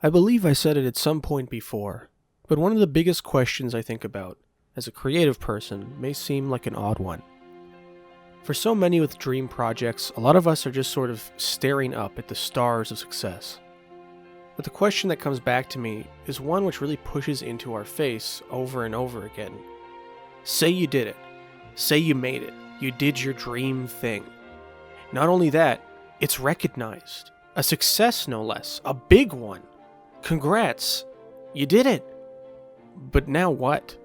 I believe I said it at some point before, but one of the biggest questions I think about as a creative person may seem like an odd one. For so many with dream projects, a lot of us are just sort of staring up at the stars of success. But the question that comes back to me is one which really pushes into our face over and over again. Say you did it. Say you made it. You did your dream thing. Not only that, it's recognized. A success, no less. A big one. Congrats. You did it. But now what?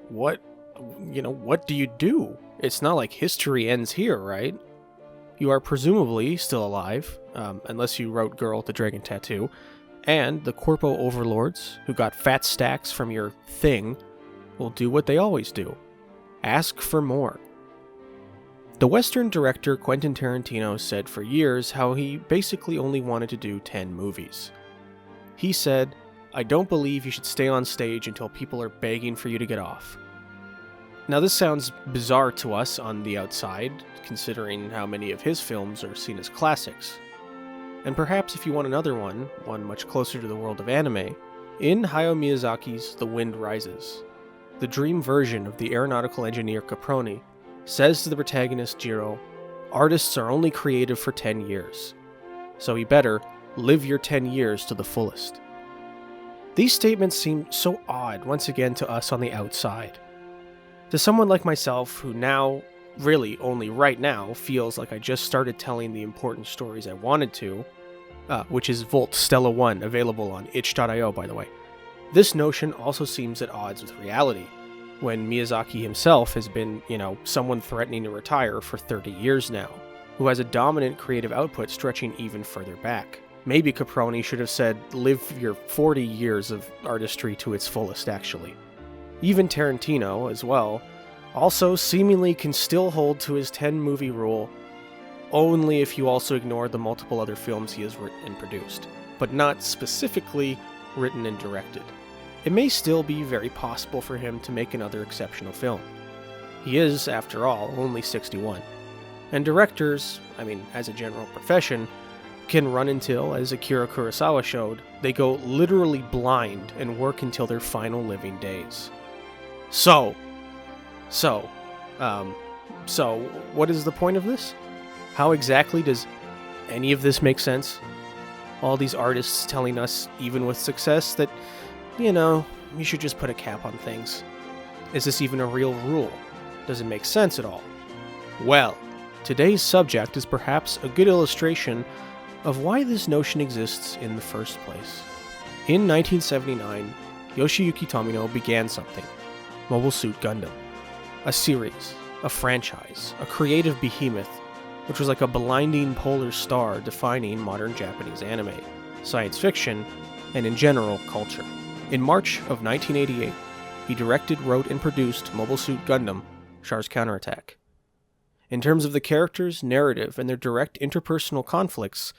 What do you do? It's not like history ends here, right? You are presumably still alive, unless you wrote Girl with the Dragon Tattoo, and the corpo overlords, who got fat stacks from your thing, will do what they always do. Ask for more. The Western director Quentin Tarantino said for years how he basically only wanted to do 10 movies. He said, "I don't believe you should stay on stage until people are begging for you to get off." Now this sounds bizarre to us on the outside, considering how many of his films are seen as classics. And perhaps if you want another one much closer to the world of anime, in Hayao Miyazaki's The Wind Rises, the dream version of the aeronautical engineer Caproni says to the protagonist Jiro, "Artists are only creative for 10 years. So you better live your 10 years to the fullest." These statements seem so odd once again to us on the outside. To someone like myself who now, really only right now, feels like I just started telling the important stories I wanted to, which is Volt Stella 1, available on itch.io by the way, this notion also seems at odds with reality, when Miyazaki himself has been, someone threatening to retire for 30 years now, who has a dominant creative output stretching even further back. Maybe Caproni should have said, live your 40 years of artistry to its fullest, actually. Even Tarantino, as well, also seemingly can still hold to his 10-movie rule, only if you also ignore the multiple other films he has written and produced, but not specifically written and directed. It may still be very possible for him to make another exceptional film. He is, after all, only 61. And directors, as a general profession, can run until, as Akira Kurosawa showed, they go literally blind and work until their final living days. So, what is the point of this? How exactly does any of this make sense? All these artists telling us, even with success, that, you should just put a cap on things. Is this even a real rule? Does it make sense at all? Well, today's subject is perhaps a good illustration of why this notion exists in the first place. In 1979, Yoshiyuki Tomino began something. Mobile Suit Gundam. A series, a franchise, a creative behemoth, which was like a blinding polar star defining modern Japanese anime, science fiction, and in general, culture. In March of 1988, he directed, wrote, and produced Mobile Suit Gundam, Char's Counterattack. In terms of the characters, narrative, and their direct interpersonal conflicts,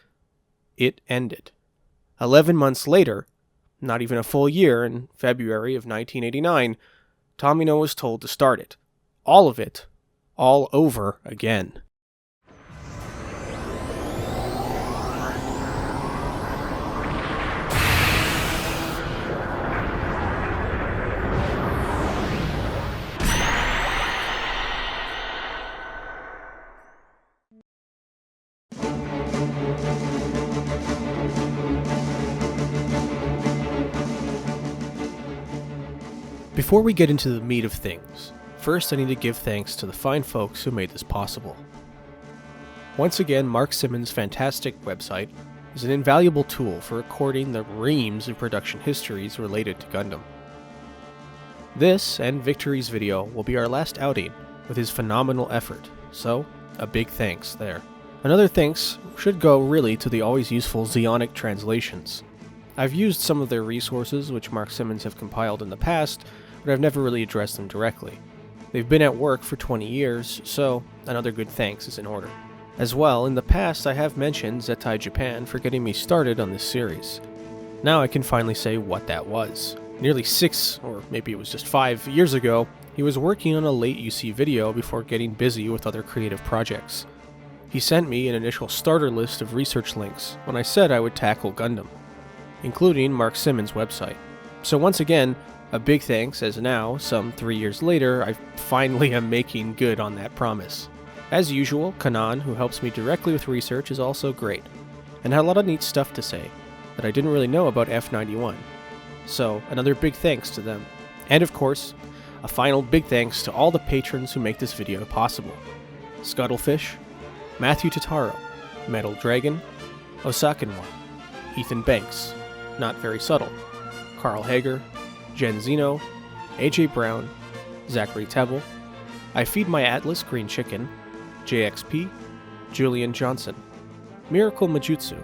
it ended. 11 months later, not even a full year, in February of 1989, Tomino was told to start it. All of it. All over again. Before we get into the meat of things, first I need to give thanks to the fine folks who made this possible. Once again, Mark Simmons' fantastic website is an invaluable tool for recording the reams of production histories related to Gundam. This, and Victory's video, will be our last outing with his phenomenal effort, so a big thanks there. Another thanks should go really to the always useful Zeonic translations. I've used some of their resources which Mark Simmons have compiled in the past, but I've never really addressed them directly. They've been at work for 20 years, so another good thanks is in order. As well, in the past I have mentioned ZettaiJapan for getting me started on this series. Now I can finally say what that was. Nearly 6, or maybe it was just 5 years ago, he was working on a late UC video before getting busy with other creative projects. He sent me an initial starter list of research links when I said I would tackle Gundam. including Mark Simmons' website. So once again, a big thanks, as now, some 3 years later, I finally am making good on that promise. As usual, Konanne, who helps me directly with research, is also great, and had a lot of neat stuff to say that I didn't really know about F91. So, another big thanks to them. And of course, a final big thanks to all the patrons who make this video possible. Skuttlefish, Matthew Totaro, Metal Dragon, OsakanOne, Ethan Banks, Not Very Subtle, Carl Hager, Jen Zino, AJ Brown, Zachary Tebble, I Feed My Atlas Green Chicken, JXP, Julian Johnson, MiracleMajutsu,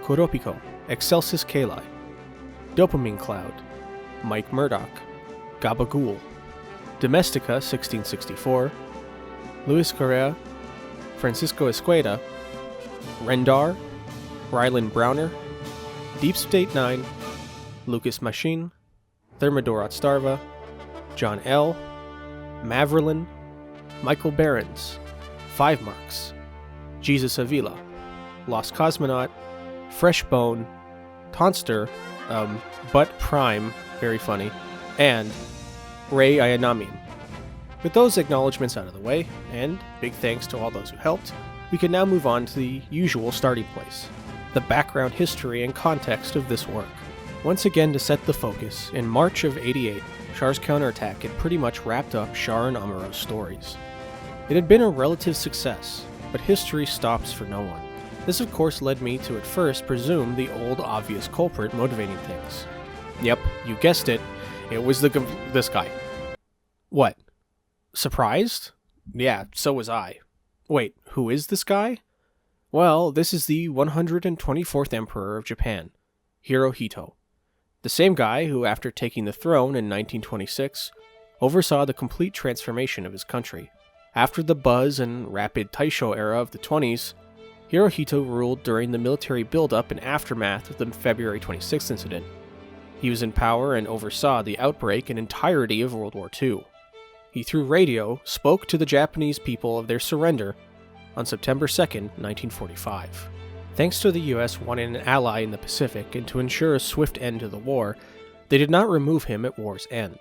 Kuropiko, Excelsis Caeli, Dopamine Cloud, Mike Murdock, Gabagool, Domestica 1664, Luis Correa, Francisco Esqueda, Rendar, Rylan Browner, DeepStateNine, Lucas Machin, Thermidor Otstarva, John L., Maverlin, Michael Behrens, Five Marks, Jesus Avila, Lost Cosmonaut, Fresh Bone, Tonster, Butt Prime, very funny, and Ray Ayanamim. With those acknowledgements out of the way, and big thanks to all those who helped, we can now move on to the usual starting place, the background history and context of this work. Once again, to set the focus, in March of '88, Char's counterattack had pretty much wrapped up Char and Amuro's stories. It had been a relative success, but history stops for no one. This of course led me to at first presume the old obvious culprit motivating things. Yep, you guessed it, it was this guy. What? Surprised? Yeah, so was I. Wait, who is this guy? Well, this is the 124th Emperor of Japan, Hirohito. The same guy who, after taking the throne in 1926, oversaw the complete transformation of his country. After the buzz and rapid Taisho era of the 20s, Hirohito ruled during the military buildup and aftermath of the February 26th incident. He was in power and oversaw the outbreak and entirety of World War II. He, through radio, spoke to the Japanese people of their surrender on September 2nd, 1945. Thanks to the US wanting an ally in the Pacific and to ensure a swift end to the war, they did not remove him at war's end.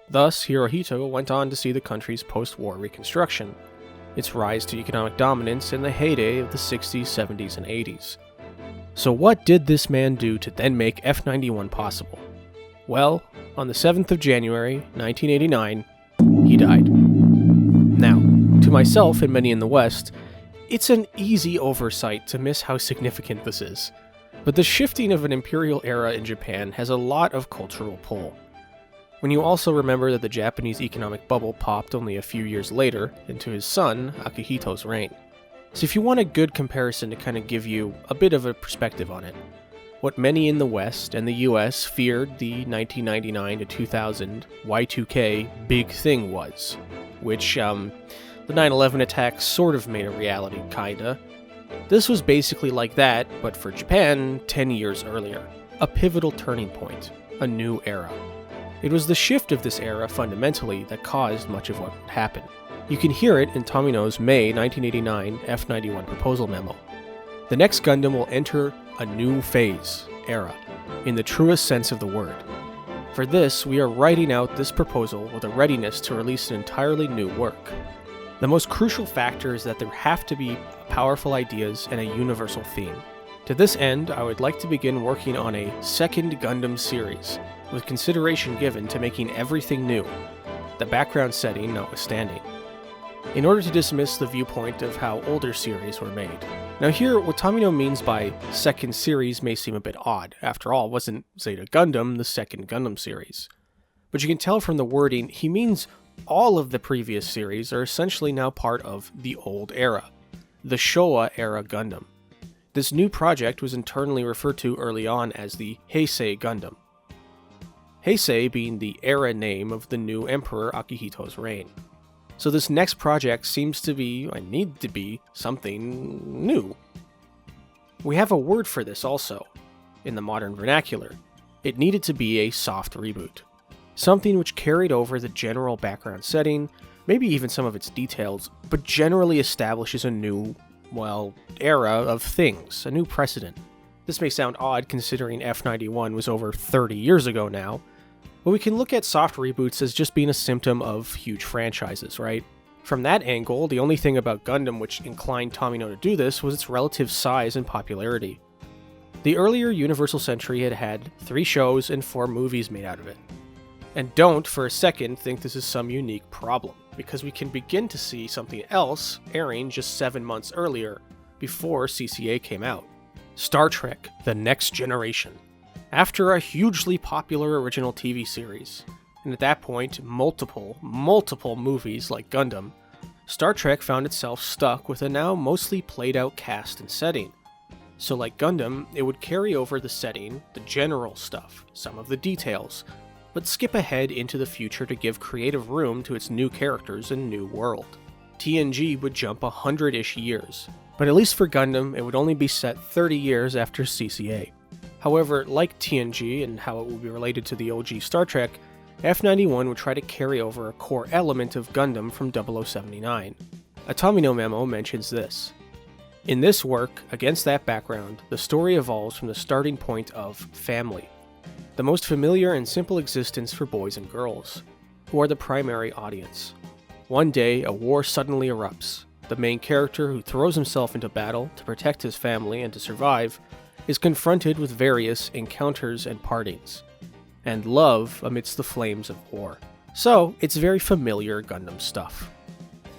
Thus, Hirohito went on to see the country's post-war reconstruction, its rise to economic dominance in the heyday of the 60s, 70s, and 80s. So what did this man do to then make F91 possible? Well, on the 7th of January, 1989, he died. Now, to myself and many in the West, it's an easy oversight to miss how significant this is. But the shifting of an imperial era in Japan has a lot of cultural pull. When you also remember that the Japanese economic bubble popped only a few years later into his son, Akihito's reign. So if you want a good comparison to kind of give you a bit of a perspective on it, what many in the West and the US feared the 1999 to 2000 Y2K big thing was, which, the 9/11 attacks sort of made a reality, kinda. This was basically like that, but for Japan 10 years earlier. A pivotal turning point, a new era. It was the shift of this era, fundamentally, that caused much of what would happen. You can hear it in Tomino's May 1989 F91 proposal memo. The next Gundam will enter a new phase, era, in the truest sense of the word. For this, we are writing out this proposal with a readiness to release an entirely new work. The most crucial factor is that there have to be powerful ideas and a universal theme. To this end, I would like to begin working on a second Gundam series, with consideration given to making everything new, the background setting notwithstanding, in order to dismiss the viewpoint of how older series were made. Now here, what Tomino means by second series may seem a bit odd. After all, wasn't Zeta Gundam the second Gundam series? But you can tell from the wording, he means all of the previous series are essentially now part of the old era, the Showa era Gundam. This new project was internally referred to early on as the Heisei Gundam. Heisei being the era name of the new Emperor Akihito's reign. So this next project seems to be, and need to be, something new. We have a word for this also, in the modern vernacular. It needed to be a soft reboot. Something which carried over the general background setting, maybe even some of its details, but generally establishes a new, era of things, a new precedent. This may sound odd considering F91 was over 30 years ago now, but we can look at soft reboots as just being a symptom of huge franchises, right? From that angle, the only thing about Gundam which inclined Tomino to do this was its relative size and popularity. The earlier Universal Century had had 3 shows and 4 movies made out of it. And don't, for a second, think this is some unique problem, because we can begin to see something else airing just 7 months earlier, before CCA came out. Star Trek: The Next Generation. After a hugely popular original TV series, and at that point, multiple movies like Gundam, Star Trek found itself stuck with a now mostly played out cast and setting. So like Gundam, it would carry over the setting, the general stuff, some of the details, but skip ahead into the future to give creative room to its new characters and new world. TNG would jump 100-ish years, but at least for Gundam, it would only be set 30 years after CCA. However, like TNG and how it would be related to the OG Star Trek, F91 would try to carry over a core element of Gundam from 0079. A Tomino memo mentions this. In this work, against that background, the story evolves from the starting point of family, the most familiar and simple existence for boys and girls, who are the primary audience. One day, a war suddenly erupts. The main character, who throws himself into battle to protect his family and to survive, is confronted with various encounters and partings, and love amidst the flames of war. So, it's very familiar Gundam stuff.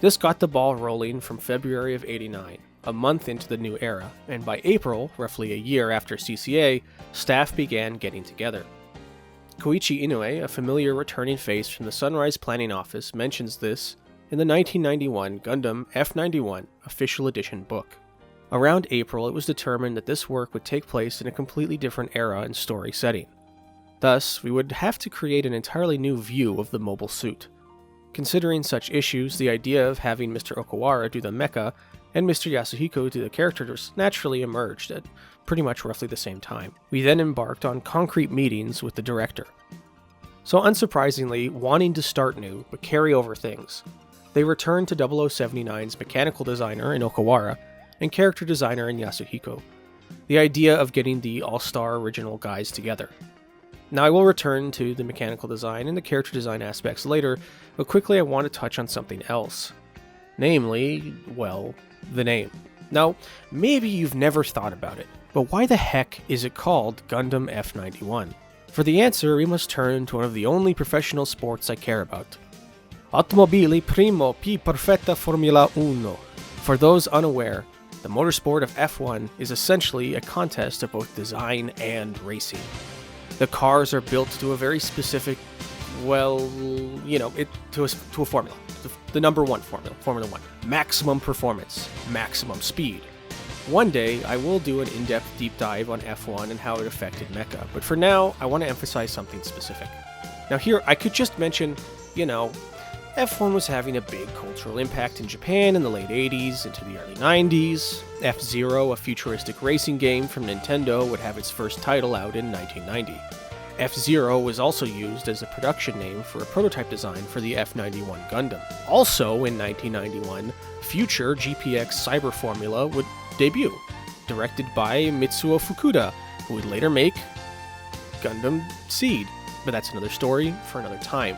This got the ball rolling from February of '89, a month into the new era, and by April, roughly a year after CCA, staff began getting together. Koichi Inoue, a familiar returning face from the Sunrise Planning Office, mentions this in the 1991 Gundam F91 Official Edition book. Around April, it was determined that this work would take place in a completely different era and story setting. Thus, we would have to create an entirely new view of the mobile suit. Considering such issues, the idea of having Mr. Okawara do the mecha and Mr. Yasuhiko do the characters naturally emerged at pretty much roughly the same time. We then embarked on concrete meetings with the director. So unsurprisingly, wanting to start new but carry over things, they returned to 0079's mechanical designer in Okawara and character designer in Yasuhiko. The idea of getting the all-star original guys together. Now I will return to the mechanical design and the character design aspects later, but quickly I want to touch on something else. Namely, well, the name. Now, maybe you've never thought about it, but why the heck is it called Gundam F91? For the answer, we must turn to one of the only professional sports I care about. Automobili primo pi perfetta Formula Uno. For those unaware, the motorsport of F1 is essentially a contest of both design and racing. The cars are built to a very specific, to a formula. The number one formula, Formula 1. Maximum performance, maximum speed. One day, I will do an in-depth deep dive on F1 and how it affected mecha, but for now, I want to emphasize something specific. Now here, I could just mention, F1 was having a big cultural impact in Japan in the late 80s into the early 90s. F-Zero, a futuristic racing game from Nintendo, would have its first title out in 1990. F-Zero was also used as a production name for a prototype design for the F91 Gundam. Also in 1991, future GPX Cyber Formula would debut, directed by Mitsuo Fukuda, who would later make Gundam Seed, but that's another story for another time.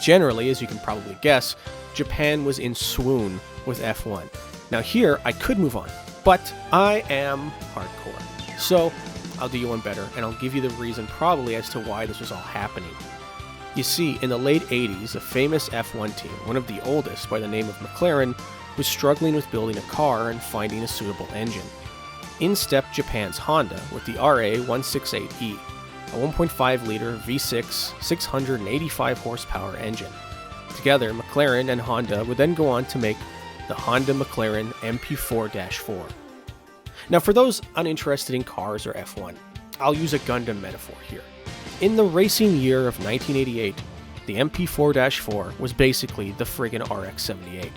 Generally, as you can probably guess, Japan was in swoon with F1. Now here, I could move on, but I am hardcore. So, I'll do you one better, and I'll give you the reason probably as to why this was all happening. You see, in the late 80s, a famous F1 team, one of the oldest by the name of McLaren, was struggling with building a car and finding a suitable engine. In stepped Japan's Honda with the RA168E, a 1.5-liter V6 685 horsepower engine. Together, McLaren and Honda would then go on to make the Honda McLaren MP4-4. Now for those uninterested in cars or F1, I'll use a Gundam metaphor here. In the racing year of 1988, the MP4-4 was basically the friggin' RX-78.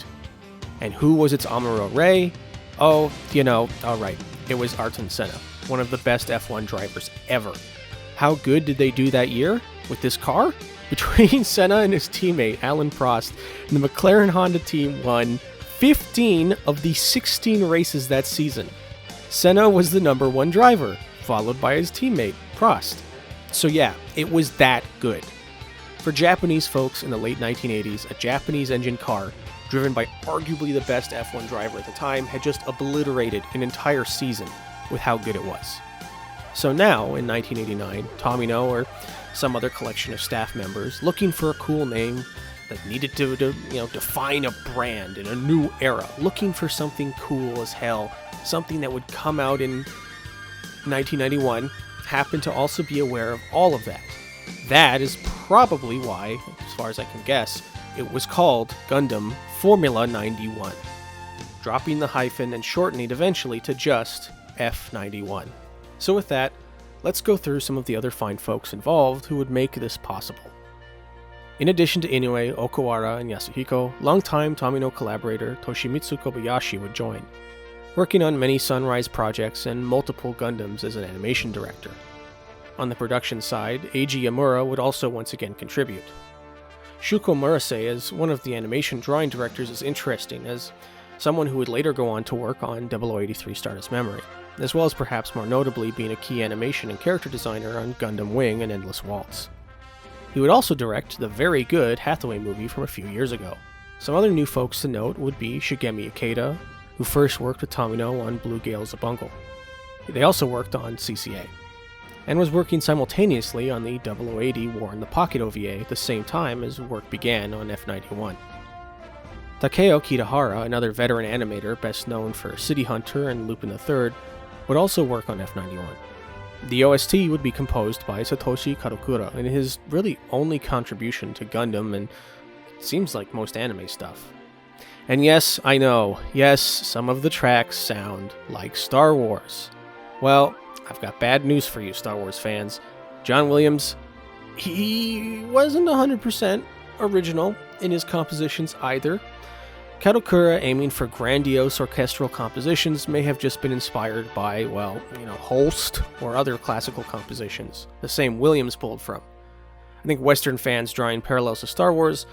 And who was its Amuro Ray? Oh, alright, it was Ayrton Senna, one of the best F1 drivers ever. How good did they do that year with this car? Between Senna and his teammate Alan Prost, the McLaren Honda team won 15 of the 16 races that season. Senna was the number one driver, followed by his teammate, Prost. So yeah, it was that good. For Japanese folks in the late 1980s, a Japanese engine car, driven by arguably the best F1 driver at the time, had just obliterated an entire season with how good it was. So now, in 1989, Tomino or some other collection of staff members, looking for a cool name that needed to define a brand in a new era, looking for something cool as hell, something that would come out in 1991, happened to also be aware of all of that. That is probably why, as far as I can guess, it was called Gundam Formula 91, dropping the hyphen and shortening it eventually to just F91. So with that, let's go through some of the other fine folks involved who would make this possible. In addition to Inoue, Okawara, and Yasuhiko, longtime Tomino collaborator Toshimitsu Kobayashi would join, working on many Sunrise projects and multiple Gundams as an animation director. On the production side, Eiji Yamura would also once again contribute. Shuko Murase as one of the animation drawing directors is interesting, as someone who would later go on to work on 0083 Stardust Memory, as well as perhaps more notably being a key animation and character designer on Gundam Wing and Endless Waltz. He would also direct the very good Hathaway movie from a few years ago. Some other new folks to note would be Shigemi Ikeda, who first worked with Tomino on Blue Gale's Zabungle. They also worked on CCA, and was working simultaneously on the 0080 War in the Pocket OVA at the same time as work began on F91. Takeo Kitahara, another veteran animator best known for City Hunter and Lupin III, would also work on F91. The OST would be composed by Satoshi Kadokura, and his really only contribution to Gundam and it seems like most anime stuff. And yes, I know, yes, some of the tracks sound like Star Wars. Well, I've got bad news for you, Star Wars fans. John Williams, he wasn't 100% original in his compositions either. Kadokura, aiming for grandiose orchestral compositions, may have just been inspired by, Holst or other classical compositions, the same Williams pulled from. I think Western fans drawing parallels to Star Wars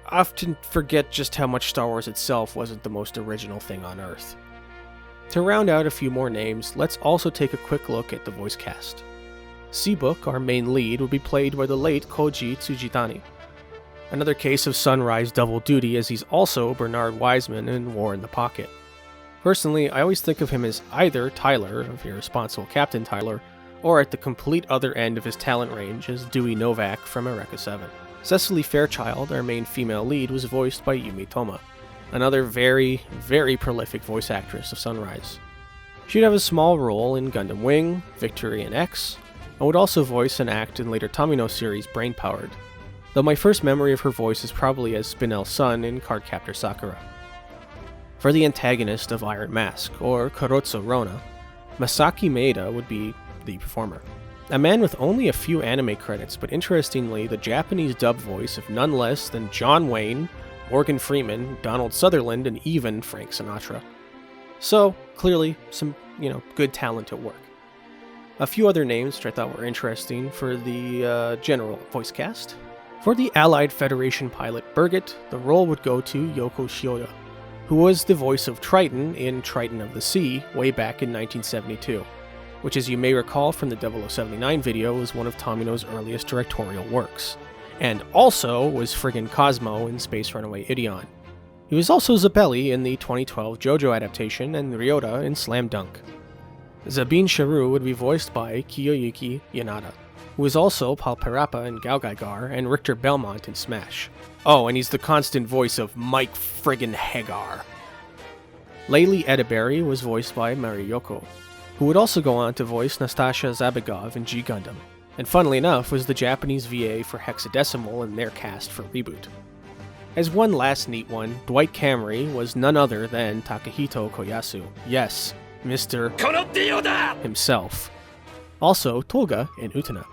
often forget just how much Star Wars itself wasn't the most original thing on Earth. To round out a few more names, let's also take a quick look at the voice cast. Seabook, our main lead, would be played by the late Koji Tsujitani. Another case of Sunrise double duty, as he's also Bernard Wiseman in War in the Pocket. Personally, I always think of him as either Tyler, of Irresponsible Captain Tyler, or at the complete other end of his talent range as Dewey Novak from Eureka 7. Cecily Fairchild, our main female lead, was voiced by Yumi Toma, another very, very prolific voice actress of Sunrise. She'd have a small role in Gundam Wing, Victorine X, and would also voice and act in later Tomino series Brain Powered, though my first memory of her voice is probably as Spinel's son in Cardcaptor Sakura. For the antagonist of Iron Mask, or Kurotsu Rona, Masaki Maeda would be the performer. A man with only a few anime credits, but interestingly the Japanese dub voice of none less than John Wayne, Morgan Freeman, Donald Sutherland, and even Frank Sinatra. So, clearly, some, good talent at work. A few other names which I thought were interesting for the general voice cast. For the Allied Federation pilot Birgit, the role would go to Yoko Shioda, who was the voice of Triton in Triton of the Sea way back in 1972, which, as you may recall from the 0079 video, was one of Tomino's earliest directorial works, and also was friggin' Cosmo in Space Runaway Ideon. He was also Zabelli in the 2012 JoJo adaptation and Ryota in Slam Dunk. Zabine Sharu would be voiced by Kiyoyuki Yanada, who is also Paul Parappa in Gaogaigar and Richter Belmont in Smash. Oh, and he's the constant voice of Mike friggin' Hagar. Layli Edeberry was voiced by Mari Yoko, who would also go on to voice Nastasia Zabegov in G Gundam, and funnily enough was the Japanese VA for Hexadecimal in their cast for Reboot. As one last neat one, Dwight Camry was none other than Takahito Koyasu. Yes, Mr. Konodio himself. Also Toga in Utena.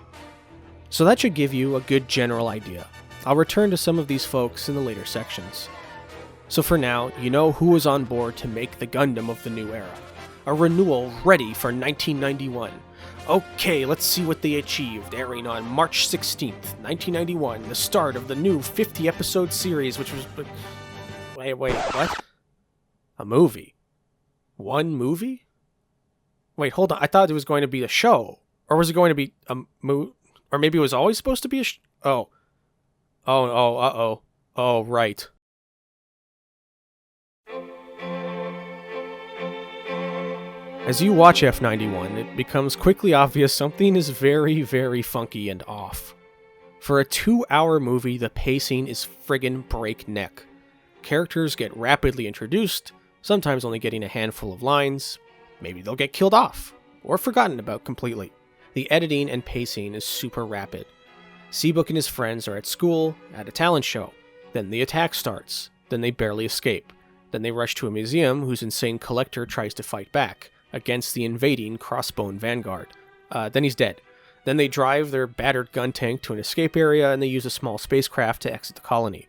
So that should give you a good general idea. I'll return to some of these folks in the later sections. So for now, you know who was on board to make the Gundam of the new era. A renewal ready for 1991. Okay, let's see what they achieved, airing on March 16th, 1991, the start of the new 50-episode series, which was... Wait, what? A movie? One movie? Wait, hold on. I thought it was going to be a show. Or was it going to be a or maybe it was always supposed to be a Oh, uh-oh. Oh, right. As you watch F91, it becomes quickly obvious something is very, very funky and off. For a 2-hour movie, the pacing is friggin' breakneck. Characters get rapidly introduced, sometimes only getting a handful of lines. Maybe they'll get killed off, or forgotten about completely. The editing and pacing is super rapid. Seabook and his friends are at school, at a talent show. Then the attack starts. Then they barely escape. Then they rush to a museum whose insane collector tries to fight back against the invading crossbone vanguard. Then he's dead. Then they drive their battered gun tank to an escape area and they use a small spacecraft to exit the colony.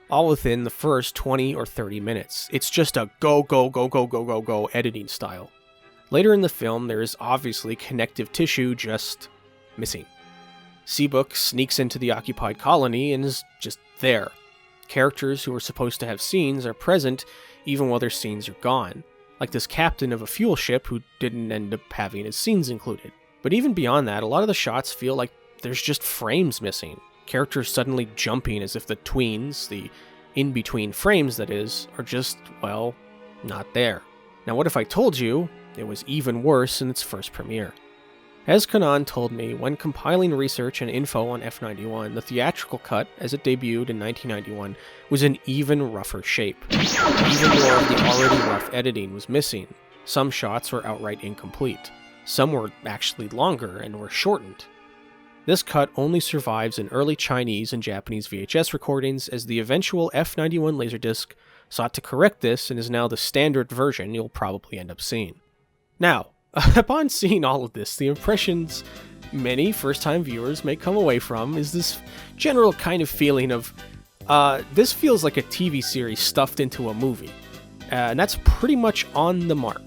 All within the first 20 or 30 minutes. It's just a go editing style. Later in the film, there is obviously connective tissue just missing. Seabook sneaks into the occupied colony and is just there. Characters who are supposed to have scenes are present even while their scenes are gone, like this captain of a fuel ship who didn't end up having his scenes included. But even beyond that, a lot of the shots feel like there's just frames missing. Characters suddenly jumping as if the tweens, the in-between frames that is, are just, well, not there. Now what if I told you it was even worse in its first premiere? As Konanne told me, when compiling research and info on F91, the theatrical cut, as it debuted in 1991, was in even rougher shape. Even more of the already rough editing was missing. Some shots were outright incomplete. Some were actually longer and were shortened. This cut only survives in early Chinese and Japanese VHS recordings, as the eventual F91 Laserdisc sought to correct this and is now the standard version you'll probably end up seeing. Now, upon seeing all of this, the impressions many first-time viewers may come away from is this general kind of feeling of, this feels like a TV series stuffed into a movie. And that's pretty much on the mark.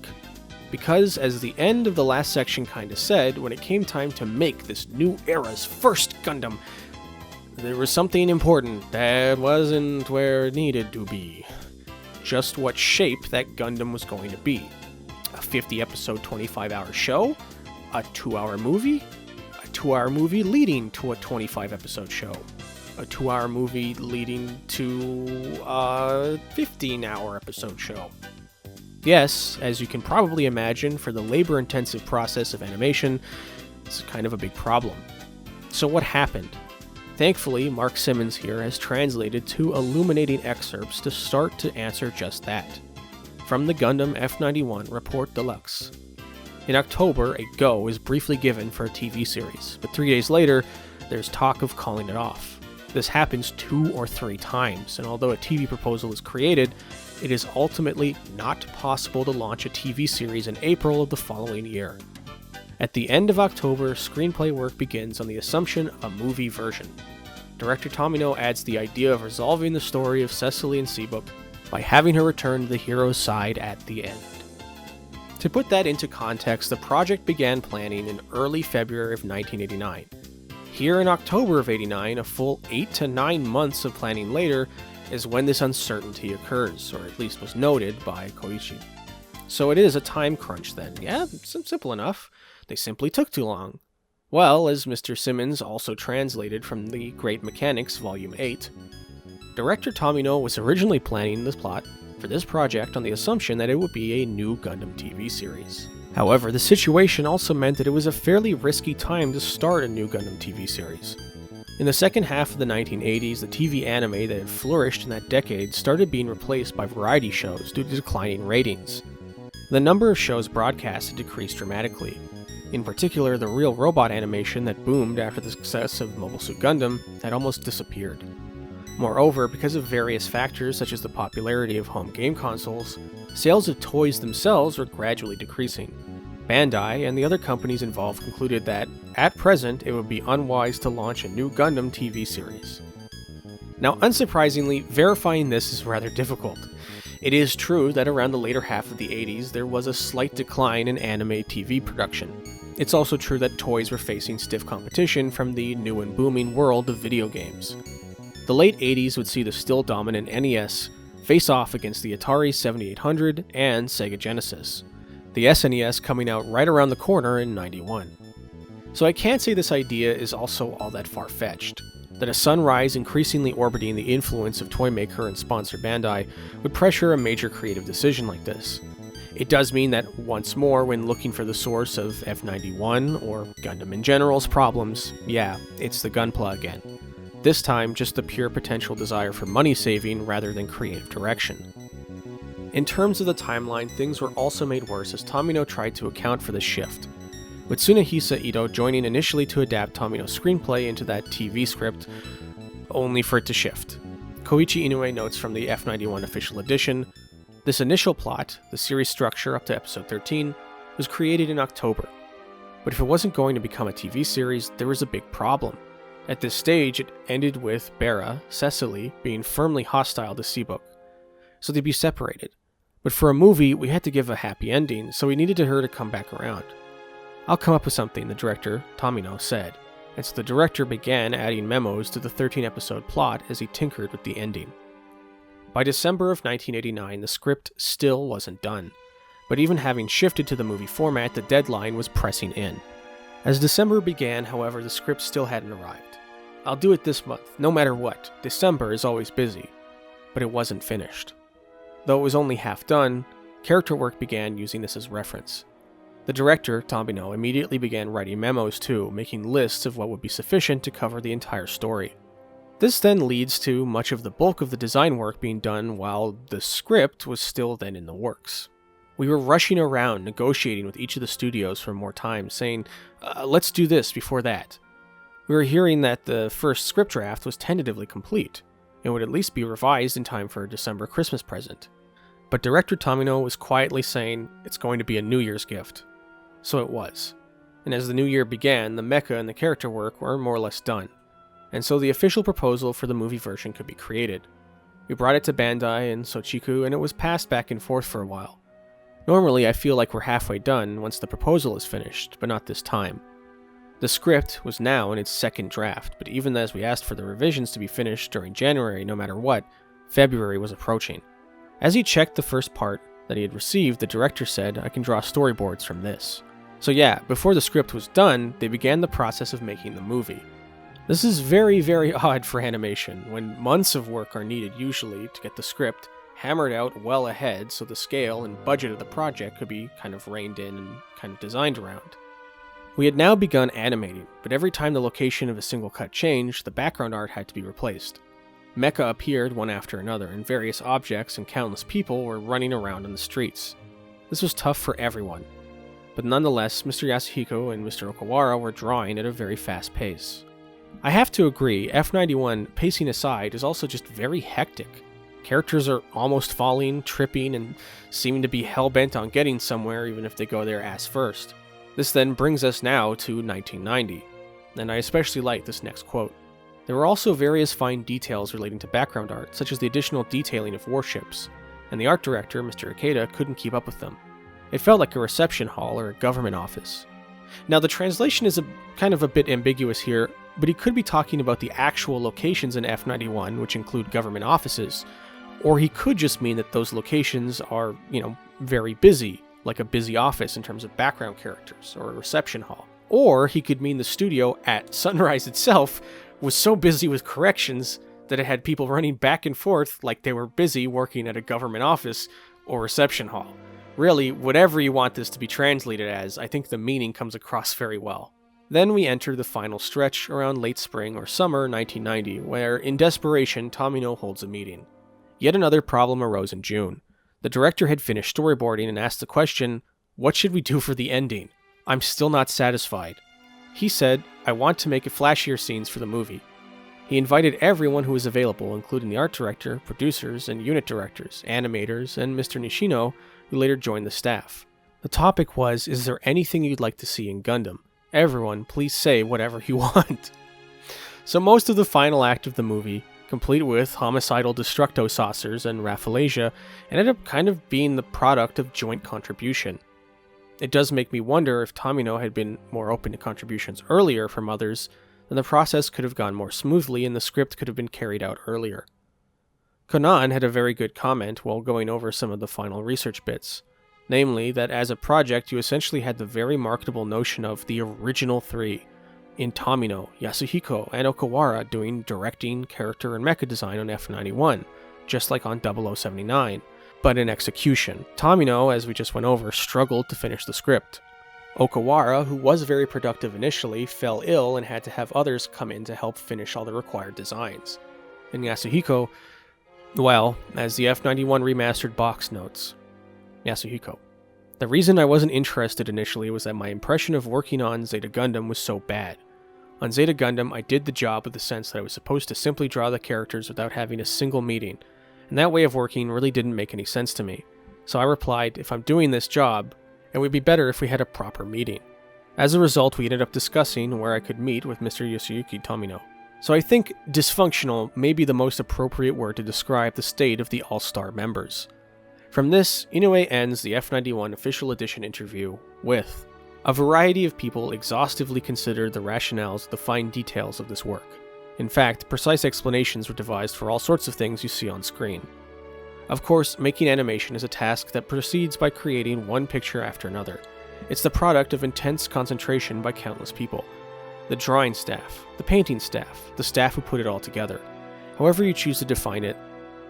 Because, as the end of the last section kinda said, when it came time to make this new era's first Gundam, there was something important that wasn't where it needed to be. Just what shape that Gundam was going to be. A 50-episode, 25-hour show? A 2-hour movie? A 2-hour movie leading to a 25-episode show? A 2-hour movie leading to a 15-hour episode show? Yes, as you can probably imagine, for the labor-intensive process of animation, it's kind of a big problem. So what happened? Thankfully, Mark Simmons here has translated 2 illuminating excerpts to start to answer just that. From the Gundam F91 Report Deluxe. In October, a go is briefly given for a TV series, but 3 days later, there's talk of calling it off. This happens 2 or 3 times, and although a TV proposal is created, it is ultimately not possible to launch a TV series in April of the following year. At the end of October, screenplay work begins on the assumption of a movie version. Director Tomino adds the idea of resolving the story of Cecily and Seabook by having her return to the hero's side at the end. To put that into context, the project began planning in early February of 1989. Here in October of 89, a full 8 to 9 months of planning later, is when this uncertainty occurs, or at least was noted by Koichi. So it is a time crunch then. Yeah, simple enough. They simply took too long. Well, as Mr. Simmons also translated from The Great Mechanics Volume 8, Director Tomino was originally planning this plot for this project on the assumption that it would be a new Gundam TV series. However, the situation also meant that it was a fairly risky time to start a new Gundam TV series. In the second half of the 1980s, the TV anime that had flourished in that decade started being replaced by variety shows due to declining ratings. The number of shows broadcast had decreased dramatically. In particular, the real robot animation that boomed after the success of Mobile Suit Gundam had almost disappeared. Moreover, because of various factors such as the popularity of home game consoles, sales of toys themselves were gradually decreasing. Bandai and the other companies involved concluded that, at present, it would be unwise to launch a new Gundam TV series. Now, unsurprisingly, verifying this is rather difficult. It is true that around the later half of the 80s, there was a slight decline in anime TV production. It's also true that toys were facing stiff competition from the new and booming world of video games. The late 80s would see the still dominant NES face off against the Atari 7800 and Sega Genesis. the SNES coming out right around the corner in '91. So I can't say this idea is also all that far-fetched, that a sunrise increasingly orbiting the influence of toy maker and sponsor Bandai would pressure a major creative decision like this. It does mean that, once more, when looking for the source of F91, or Gundam in general's problems, yeah, it's the Gunpla again. This time, just the pure potential desire for money saving rather than creative direction. In terms of the timeline, things were also made worse as Tomino tried to account for the shift, with Tsunehisa Ito joining initially to adapt Tomino's screenplay into that TV script, only for it to shift. Koichi Inoue notes from the F91 official edition, "This initial plot, the series structure up to episode 13, was created in October. But if it wasn't going to become a TV series, there was a big problem. At this stage, it ended with Bera, Cecily, being firmly hostile to Seabook, so they'd be separated. But for a movie, we had to give a happy ending, so we needed her to come back around. I'll come up with something," the director, Tomino, said, and so the director began adding memos to the 13-episode plot as he tinkered with the ending. By December of 1989, the script still wasn't done, but even having shifted to the movie format, the deadline was pressing in. As December began, however, the script still hadn't arrived. "I'll do it this month, no matter what. December is always busy." But it wasn't finished. Though it was only half done, character work began using this as reference. The director, Tomino, immediately began writing memos too, making lists of what would be sufficient to cover the entire story. This then leads to much of the bulk of the design work being done while the script was still then in the works. We were rushing around, negotiating with each of the studios for more time, saying, let's do this before that. We were hearing that the first script draft was tentatively complete, and would at least be revised in time for a December Christmas present. But director Tomino was quietly saying, it's going to be a New Year's gift. So it was. And as the new year began, the mecha and the character work were more or less done. And so the official proposal for the movie version could be created. We brought it to Bandai and Sochiku, and it was passed back and forth for a while. Normally, I feel like we're halfway done once the proposal is finished, but not this time. The script was now in its second draft, but even as we asked for the revisions to be finished during January no matter what, February was approaching. As he checked the first part that he had received, the director said, I can draw storyboards from this. So yeah, before the script was done, they began the process of making the movie. This is very, very odd for animation, when months of work are needed usually to get the script hammered out well ahead so the scale and budget of the project could be kind of reined in and kind of designed around. We had now begun animating, but every time the location of a single cut changed, the background art had to be replaced. Mecha appeared one after another, and various objects and countless people were running around in the streets. This was tough for everyone. But nonetheless, Mr. Yasuhiko and Mr. Okawara were drawing at a very fast pace. I have to agree, F91, pacing aside, is also just very hectic. Characters are almost falling, tripping, and seeming to be hell-bent on getting somewhere even if they go there ass first. This then brings us now to 1990, and I especially like this next quote. There were also various fine details relating to background art, such as the additional detailing of warships, and the art director, Mr. Esqueda, couldn't keep up with them. It felt like a reception hall or a government office. Now, the translation is kind of a bit ambiguous here, but he could be talking about the actual locations in F91, which include government offices, or he could just mean that those locations are, very busy, like a busy office in terms of background characters, or a reception hall. Or he could mean the studio at Sunrise itself was so busy with corrections that it had people running back and forth like they were busy working at a government office or reception hall. Really, whatever you want this to be translated as, I think the meaning comes across very well. Then we enter the final stretch around late spring or summer 1990, where, in desperation, Tomino holds a meeting. Yet another problem arose in June. The director had finished storyboarding and asked the question, what should we do for the ending? I'm still not satisfied. He said, I want to make flashier scenes for the movie. He invited everyone who was available, including the art director, producers, and unit directors, animators, and Mr. Nishino, who later joined the staff. The topic was, is there anything you'd like to see in Gundam? Everyone, please say whatever you want. So most of the final act of the movie, complete with homicidal destructo saucers and rafflesia, ended up kind of being the product of joint contribution. It does make me wonder if Tomino had been more open to contributions earlier from others, then the process could have gone more smoothly and the script could have been carried out earlier. Konanne had a very good comment while going over some of the final research bits. Namely, that as a project you essentially had the very marketable notion of the original three, in Tomino, Yasuhiko, and Okawara doing directing, character, and mecha design on F91, just like on 0079. But in execution, Tomino, as we just went over, struggled to finish the script. Okawara, who was very productive initially, fell ill and had to have others come in to help finish all the required designs. And Yasuhiko, well, as the F91 remastered box notes, Yasuhiko. The reason I wasn't interested initially was that my impression of working on Zeta Gundam was so bad. On Zeta Gundam, I did the job with the sense that I was supposed to simply draw the characters without having a single meeting, and that way of working really didn't make any sense to me. So I replied, if I'm doing this job, it would be better if we had a proper meeting. As a result, we ended up discussing where I could meet with Mr. Yoshiyuki Tomino. So I think dysfunctional may be the most appropriate word to describe the state of the all-star members. From this, Inoue ends the F91 official edition interview with, a variety of people exhaustively considered the rationales of the fine details of this work. In fact, precise explanations were devised for all sorts of things you see on screen. Of course, making animation is a task that proceeds by creating one picture after another. It's the product of intense concentration by countless people. The drawing staff, the painting staff, the staff who put it all together. However you choose to define it,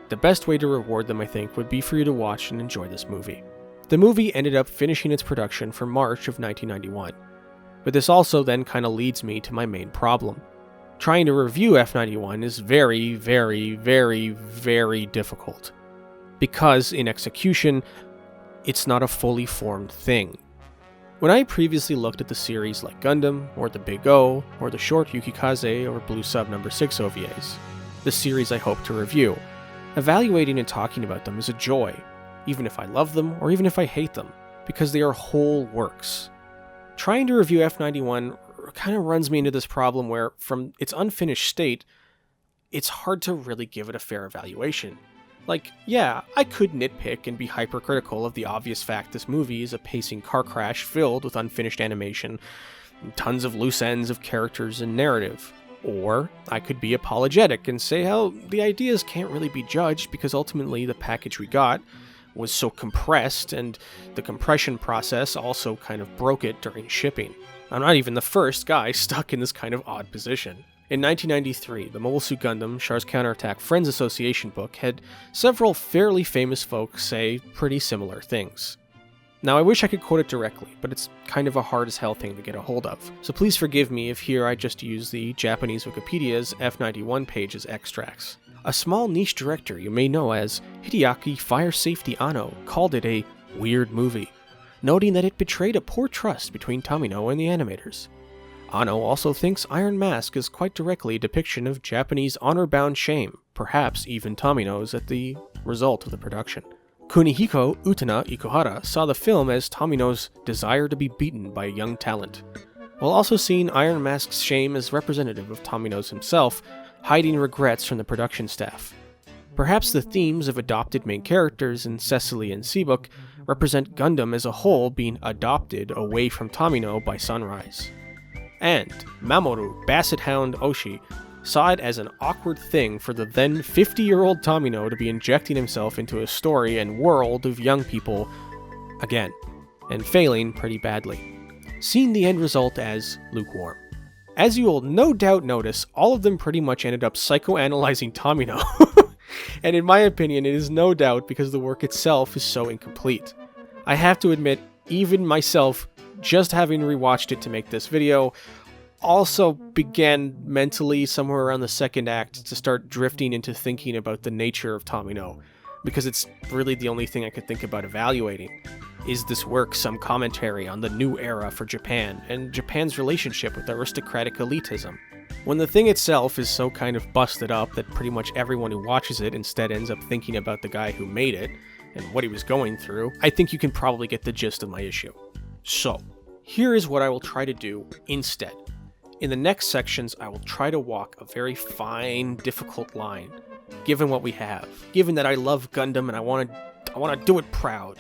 the best way to reward them, I think, would be for you to watch and enjoy this movie. The movie ended up finishing its production for March of 1991. But this also then kind of leads me to my main problem. Trying to review F91 is very, very, very, very difficult. Because in execution, it's not a fully formed thing. When I previously looked at the series like Gundam, or the Big O, or the short Yukikaze or Blue Sub No. 6 OVAs, the series I hope to review, evaluating and talking about them is a joy, even if I love them or even if I hate them, because they are whole works. Trying to review F91 kind of runs me into this problem where, from its unfinished state, it's hard to really give it a fair evaluation. Like, yeah, I could nitpick and be hypercritical of the obvious fact this movie is a pacing car crash filled with unfinished animation, and tons of loose ends of characters and narrative. Or I could be apologetic and say how the ideas can't really be judged because ultimately the package we got was so compressed and the compression process also kind of broke it during shipping. I'm not even the first guy stuck in this kind of odd position. In 1993, the Mobile Suit Gundam Char's Counterattack Friends Association book had several fairly famous folks say pretty similar things. Now I wish I could quote it directly, but it's kind of a hard as hell thing to get a hold of, so please forgive me if here I just use the Japanese Wikipedia's F91 page as extracts. A small niche director you may know as Hideaki Fire Safety Anno called it a weird movie, noting that it betrayed a poor trust between Tomino and the animators. Anno also thinks Iron Mask is quite directly a depiction of Japanese honor-bound shame, perhaps even Tomino's at the result of the production. Kunihiko Utena Ikuhara saw the film as Tomino's desire to be beaten by a young talent, while also seeing Iron Mask's shame as representative of Tomino's himself, hiding regrets from the production staff. Perhaps the themes of adopted main characters in Cecily and Seabook represent Gundam as a whole being adopted away from Tomino by Sunrise. And Mamoru Basset Hound Oshi saw it as an awkward thing for the then 50-year-old Tomino to be injecting himself into a story and world of young people again, and failing pretty badly, seeing the end result as lukewarm. As you will no doubt notice, all of them pretty much ended up psychoanalyzing Tomino, and in my opinion it is no doubt because the work itself is so incomplete. I have to admit, even myself, just having rewatched it to make this video, also began mentally somewhere around the second act to start drifting into thinking about the nature of Tomino, because it's really the only thing I could think about evaluating. Is this work some commentary on the new era for Japan, and Japan's relationship with aristocratic elitism? When the thing itself is so kind of busted up that pretty much everyone who watches it instead ends up thinking about the guy who made it, and what he was going through, I think you can probably get the gist of my issue. So, here is what I will try to do instead. In the next sections, I will try to walk a very fine, difficult line, given what we have, given that I love Gundam and I want to do it proud.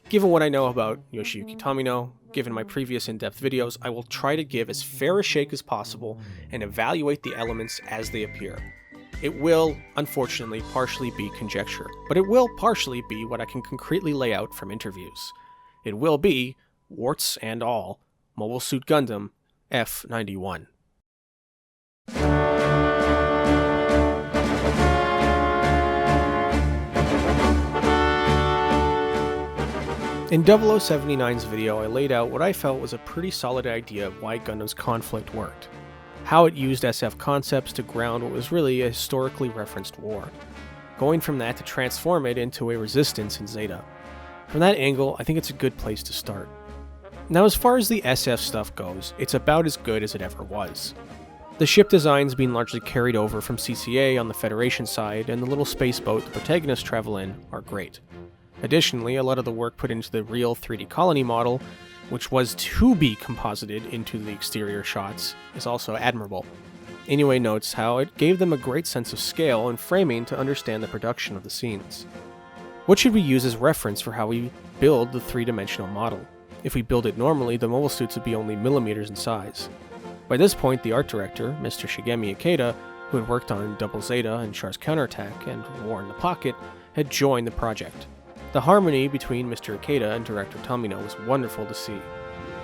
Given what I know about Yoshiyuki Tomino, given my previous in-depth videos, I will try to give as fair a shake as possible and evaluate the elements as they appear. It will, unfortunately, partially be conjecture, but it will partially be what I can concretely lay out from interviews. It will be, warts and all, Mobile Suit Gundam F91. In 0079's video, I laid out what I felt was a pretty solid idea of why Gundam's conflict worked. How it used SF concepts to ground what was really a historically referenced war. Going from that to transform it into a resistance in Zeta. From that angle, I think it's a good place to start. Now as far as the SF stuff goes, it's about as good as it ever was. The ship designs being largely carried over from CCA on the Federation side, and the little space boat the protagonists travel in are great. Additionally, a lot of the work put into the real 3D colony model, which was to be composited into the exterior shots, is also admirable. Inoue notes how it gave them a great sense of scale and framing to understand the production of the scenes. What should we use as reference for how we build the three-dimensional model? If we build it normally, the mobile suits would be only millimeters in size. By this point, the art director, Mr. Shigemi Ikeda, who had worked on Double Zeta and Char's Counterattack and War in the Pocket, had joined the project. The harmony between Mr. Ikeda and director Tomino was wonderful to see.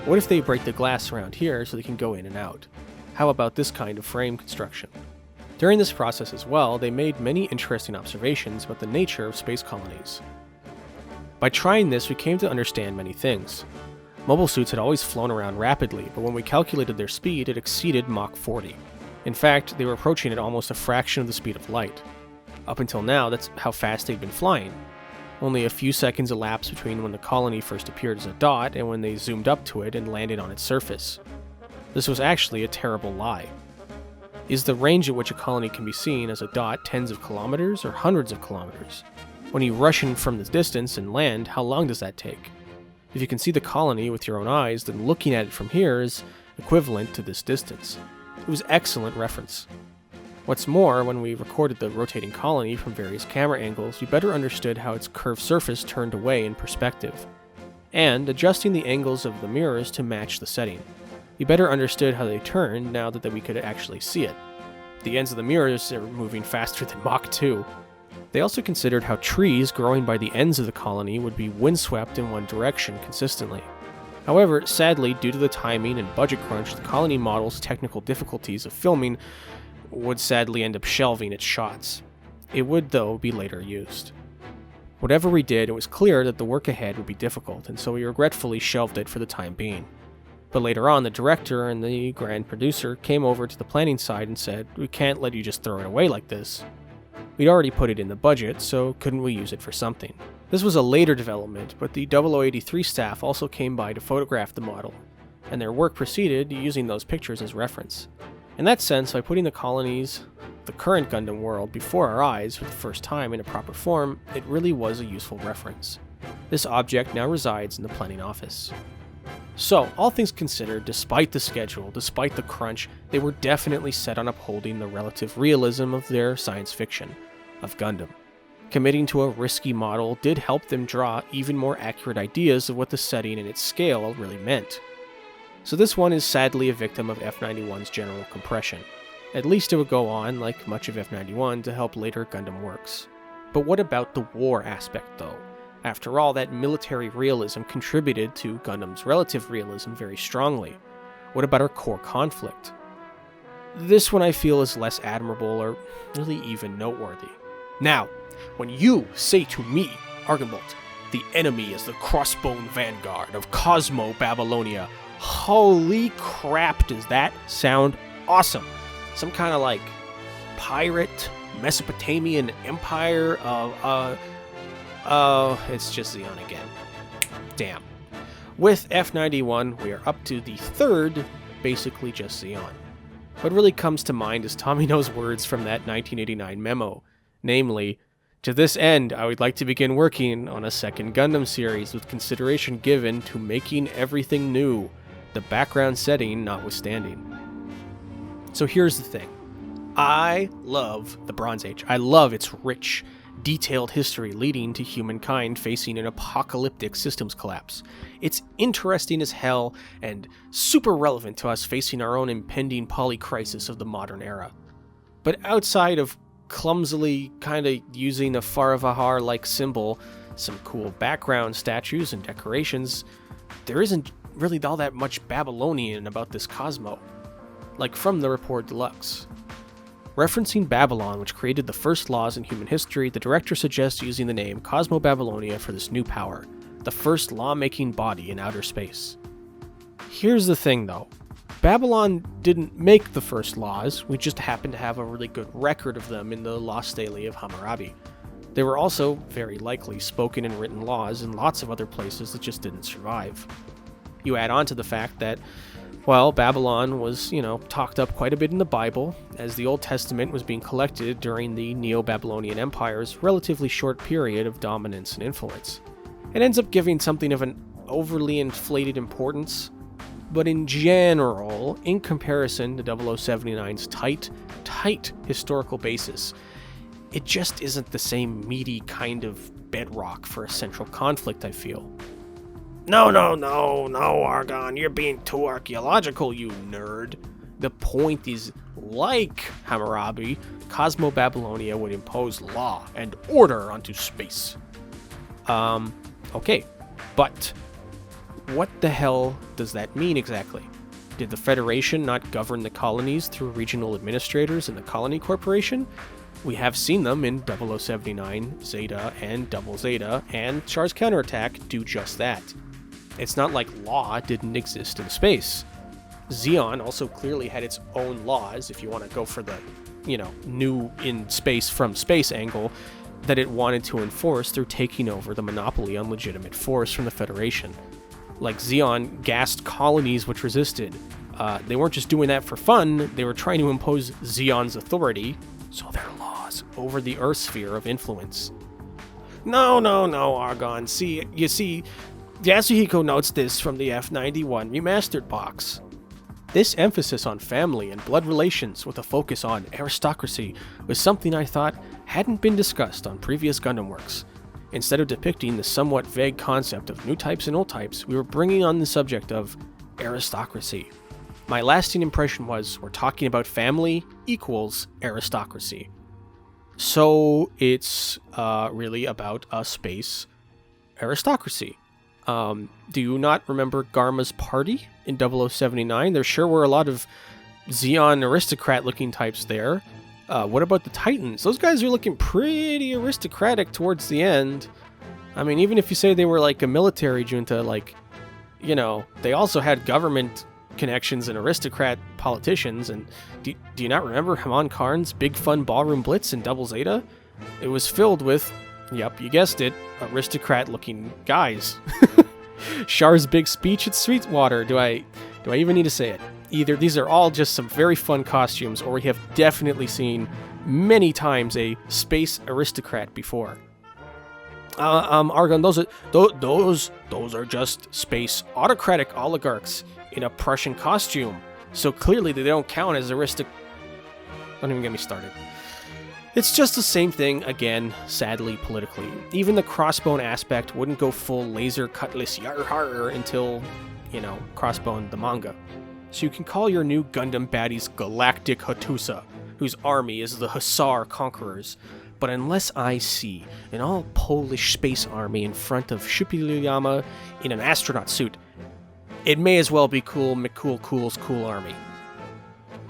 What if they break the glass around here so they can go in and out? How about this kind of frame construction? During this process as well, they made many interesting observations about the nature of space colonies. By trying this, we came to understand many things. Mobile suits had always flown around rapidly, but when we calculated their speed, it exceeded Mach 40. In fact, they were approaching at almost a fraction of the speed of light. Up until now, that's how fast they'd been flying. Only a few seconds elapsed between when the colony first appeared as a dot and when they zoomed up to it and landed on its surface. This was actually a terrible lie. Is the range at which a colony can be seen as a dot tens of kilometers or hundreds of kilometers? When you rush in from this distance and land, how long does that take? If you can see the colony with your own eyes, then looking at it from here is equivalent to this distance. It was excellent reference. What's more, when we recorded the rotating colony from various camera angles, we better understood how its curved surface turned away in perspective, and adjusting the angles of the mirrors to match the setting. We better understood how they turned now that we could actually see it. The ends of the mirrors are moving faster than Mach 2. They also considered how trees growing by the ends of the colony would be windswept in one direction consistently. However, sadly, due to the timing and budget crunch, the colony model's technical difficulties of filming would sadly end up shelving its shots. It would, though, be later used. Whatever we did, it was clear that the work ahead would be difficult, and so we regretfully shelved it for the time being. But later on, the director and the grand producer came over to the planning side and said, "We can't let you just throw it away like this." We'd already put it in the budget, so couldn't we use it for something? This was a later development, but the 0083 staff also came by to photograph the model, and their work proceeded using those pictures as reference. In that sense, by putting the colonies, the current Gundam world, before our eyes for the first time in a proper form, it really was a useful reference. This object now resides in the planning office. So, all things considered, despite the schedule, despite the crunch, they were definitely set on upholding the relative realism of their science fiction, of Gundam. Committing to a risky model did help them draw even more accurate ideas of what the setting and its scale really meant. So this one is sadly a victim of F91's general compression. At least it would go on, like much of F91, to help later Gundam works. But what about the war aspect, though? After all, that military realism contributed to Gundam's relative realism very strongly. What about our core conflict? This one I feel is less admirable or really even noteworthy. Now, when you say to me, Argenbolt, the enemy is the crossbone vanguard of Cosmo Babylonia, holy crap, does that sound awesome! Some kind of like pirate Mesopotamian empire of it's just Zeon again. Damn. With F91, we are up to the third, basically just Zeon. What really comes to mind is Tomino's words from that 1989 memo, namely, "To this end, I would like to begin working on a second Gundam series with consideration given to making everything new, the background setting notwithstanding." So here's the thing. I love the Bronze Age. I love its rich, detailed history leading to humankind facing an apocalyptic systems collapse. It's interesting as hell and super relevant to us facing our own impending polycrisis of the modern era. But outside of clumsily kinda using a Faravahar-like symbol some cool background statues and decorations, there isn't really all that much Babylonian about this Cosmo, like from the Report Deluxe. Referencing Babylon, which created the first laws in human history, the director suggests using the name Cosmo Babylonia for this new power, the first law-making body in outer space. Here's the thing though, Babylon didn't make the first laws, we just happen to have a really good record of them in the Lost Stele of Hammurabi. They were also, very likely, spoken and written laws in lots of other places that just didn't survive. You add on to the fact that, well, Babylon was, talked up quite a bit in the Bible, as the Old Testament was being collected during the Neo-Babylonian Empire's relatively short period of dominance and influence. It ends up giving something of an overly inflated importance, but in general, in comparison to 0079's tight historical basis, it just isn't the same meaty kind of bedrock for a central conflict, I feel. No, Argon, you're being too archaeological, you nerd. The point is, like Hammurabi, Cosmo Babylonia would impose law and order onto space. Okay, but what the hell does that mean exactly? Did the Federation not govern the colonies through regional administrators in the Colony Corporation? We have seen them in 0079, Zeta, and Double Zeta, and Char's Counterattack do just that. It's not like law didn't exist in space. Zeon also clearly had its own laws, if you want to go for the, new in space from space angle, that it wanted to enforce through taking over the monopoly on legitimate force from the Federation. Like Zeon gassed colonies which resisted. They weren't just doing that for fun, they were trying to impose Zeon's authority, so their laws, over the Earth sphere of influence. No, Argon. You see, Yasuhiko notes this from the F91 remastered box. This emphasis on family and blood relations with a focus on aristocracy was something I thought hadn't been discussed on previous Gundam works. Instead of depicting the somewhat vague concept of new types and old types, we were bringing on the subject of aristocracy. My lasting impression was, we're talking about family equals aristocracy. So it's really about a space aristocracy. Do you not remember Garma's party in 0079? There sure were a lot of Zeon aristocrat-looking types there. What about the Titans? Those guys are looking pretty aristocratic towards the end. I mean, even if you say they were like a military junta, they also had government connections and aristocrat politicians. And do you not remember Haman Karn's big fun ballroom blitz in Double Zeta? It was filled with, yep, you guessed it, aristocrat-looking guys. Char's big speech at Sweetwater. Do I even need to say it? Either these are all just some very fun costumes, or we have definitely seen many times a space aristocrat before. Argon, those are just space autocratic oligarchs in a Prussian costume. So clearly they don't count as Don't even get me started. It's just the same thing, again, sadly, politically. Even the crossbone aspect wouldn't go full laser cutlass yar until, Crossbone the manga. So you can call your new Gundam baddies Galactic Hatusa, whose army is the Hussar Conquerors. But unless I see an all-Polish space army in front of Shupiluyama in an astronaut suit, it may as well be McCool's cool army.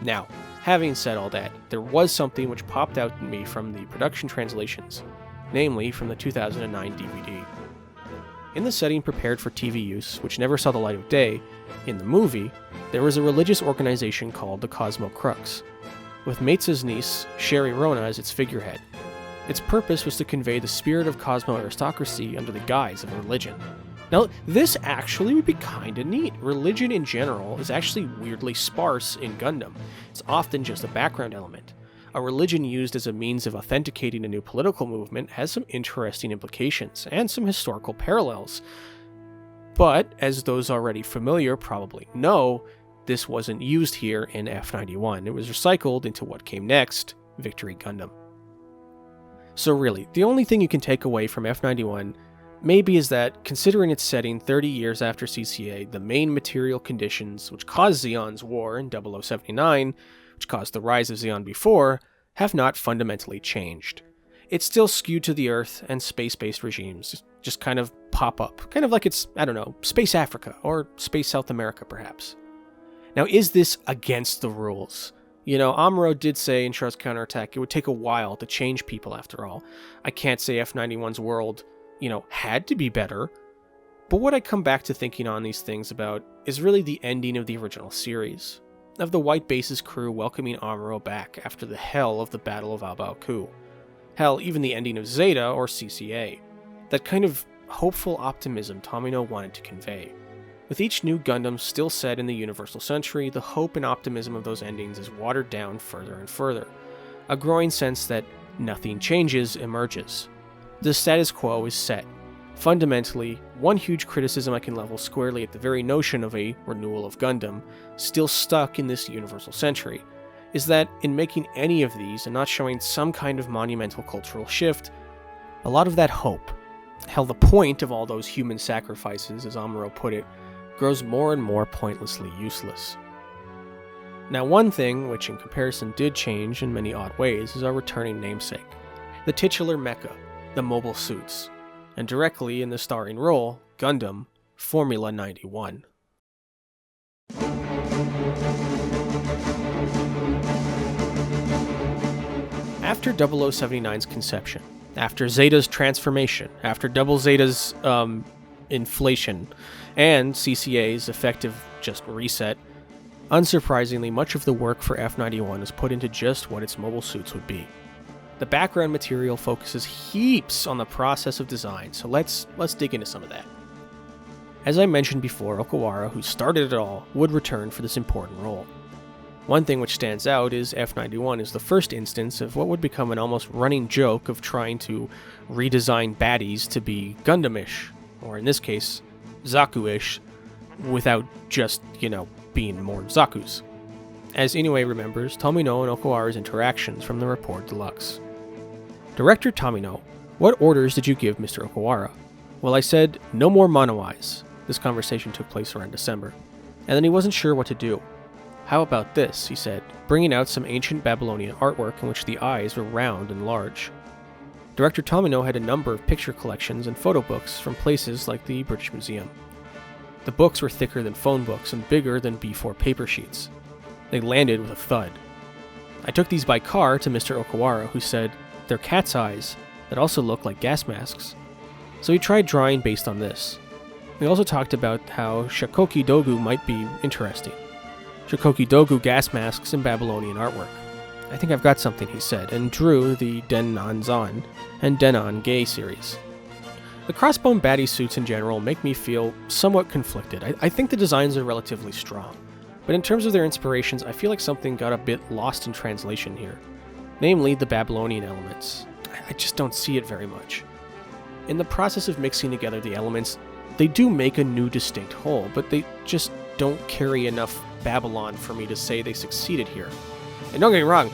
Now, having said all that, there was something which popped out in me from the production translations, namely from the 2009 DVD. In the setting prepared for TV use, which never saw the light of day, in the movie, there was a religious organization called the Cosmo Crux, with Maitsa's niece, Sherry Rona, as its figurehead. Its purpose was to convey the spirit of Cosmo aristocracy under the guise of a religion. Now, this actually would be kinda neat. Religion in general is actually weirdly sparse in Gundam. It's often just a background element. A religion used as a means of authenticating a new political movement has some interesting implications, and some historical parallels. But, as those already familiar probably know, this wasn't used here in F91. It was recycled into what came next, Victory Gundam. So really, the only thing you can take away from F91 maybe is that, considering its setting 30 years after CCA, the main material conditions which caused Zeon's war in 0079, which caused the rise of Zeon before, have not fundamentally changed. it's still skewed to the Earth, and space-based regimes just kind of pop up. Kind of like it's, I don't know, Space Africa, or Space South America, perhaps. Now, is this against the rules? You know, Amuro did say in Char's Counterattack it would take a while to change people after all. I can't say F91's world, you know, had to be better. But what I come back to thinking on these things about is really the ending of the original series, of the White Base's crew welcoming Amuro back after the hell of the Battle of Albaoku. Hell, even the ending of Zeta or CCA. That kind of hopeful optimism Tomino wanted to convey. With each new Gundam still set in the Universal Century, the hope and optimism of those endings is watered down further and further. A growing sense that nothing changes emerges. The status quo is set. Fundamentally, one huge criticism I can level squarely at the very notion of a renewal of Gundam, still stuck in this Universal Century, is that in making any of these and not showing some kind of monumental cultural shift, a lot of that hope, hell, the point of all those human sacrifices, as Amuro put it, grows more and more pointlessly useless. Now, one thing, which in comparison did change in many odd ways, is our returning namesake, the titular mecha, the mobile suits, and directly in the starring role, Gundam, Formula 91. After 0079's conception, after Zeta's transformation, after Double Zeta's, inflation, and CCA's effective just reset, unsurprisingly, much of the work for F91 is put into just what its mobile suits would be. The background material focuses heaps on the process of design, so let's dig into some of that. As I mentioned before, Okawara, who started it all, would return for this important role. One thing which stands out is F91 is the first instance of what would become an almost running joke of trying to redesign baddies to be Gundam-ish, or in this case, Zaku-ish, without just, being more Zakus. As Inoue remembers, Tomino and Okawara's interactions from the Report Deluxe. Director Tomino, what orders did you give Mr. Okawara? Well, I said, no more mono eyes. This conversation took place around December. And then he wasn't sure what to do. How about this, he said, bringing out some ancient Babylonian artwork in which the eyes were round and large. Director Tomino had a number of picture collections and photo books from places like the British Museum. The books were thicker than phone books and bigger than B4 paper sheets. They landed with a thud. I took these by car to Mr. Okawara, who said, they're cat's eyes that also look like gas masks. So he tried drawing based on this. We also talked about how Shakoki Dogu might be interesting. Shakoki Dogu gas masks and Babylonian artwork. I think I've got something, he said, and drew the Denon Zon and Denon Gay series. The crossbone baddie suits in general make me feel somewhat conflicted. I think the designs are relatively strong, but in terms of their inspirations, I feel like something got a bit lost in translation here. Namely, the Babylonian elements. I just don't see it very much. In the process of mixing together the elements, they do make a new distinct whole, but they just don't carry enough Babylon for me to say they succeeded here. And don't get me wrong,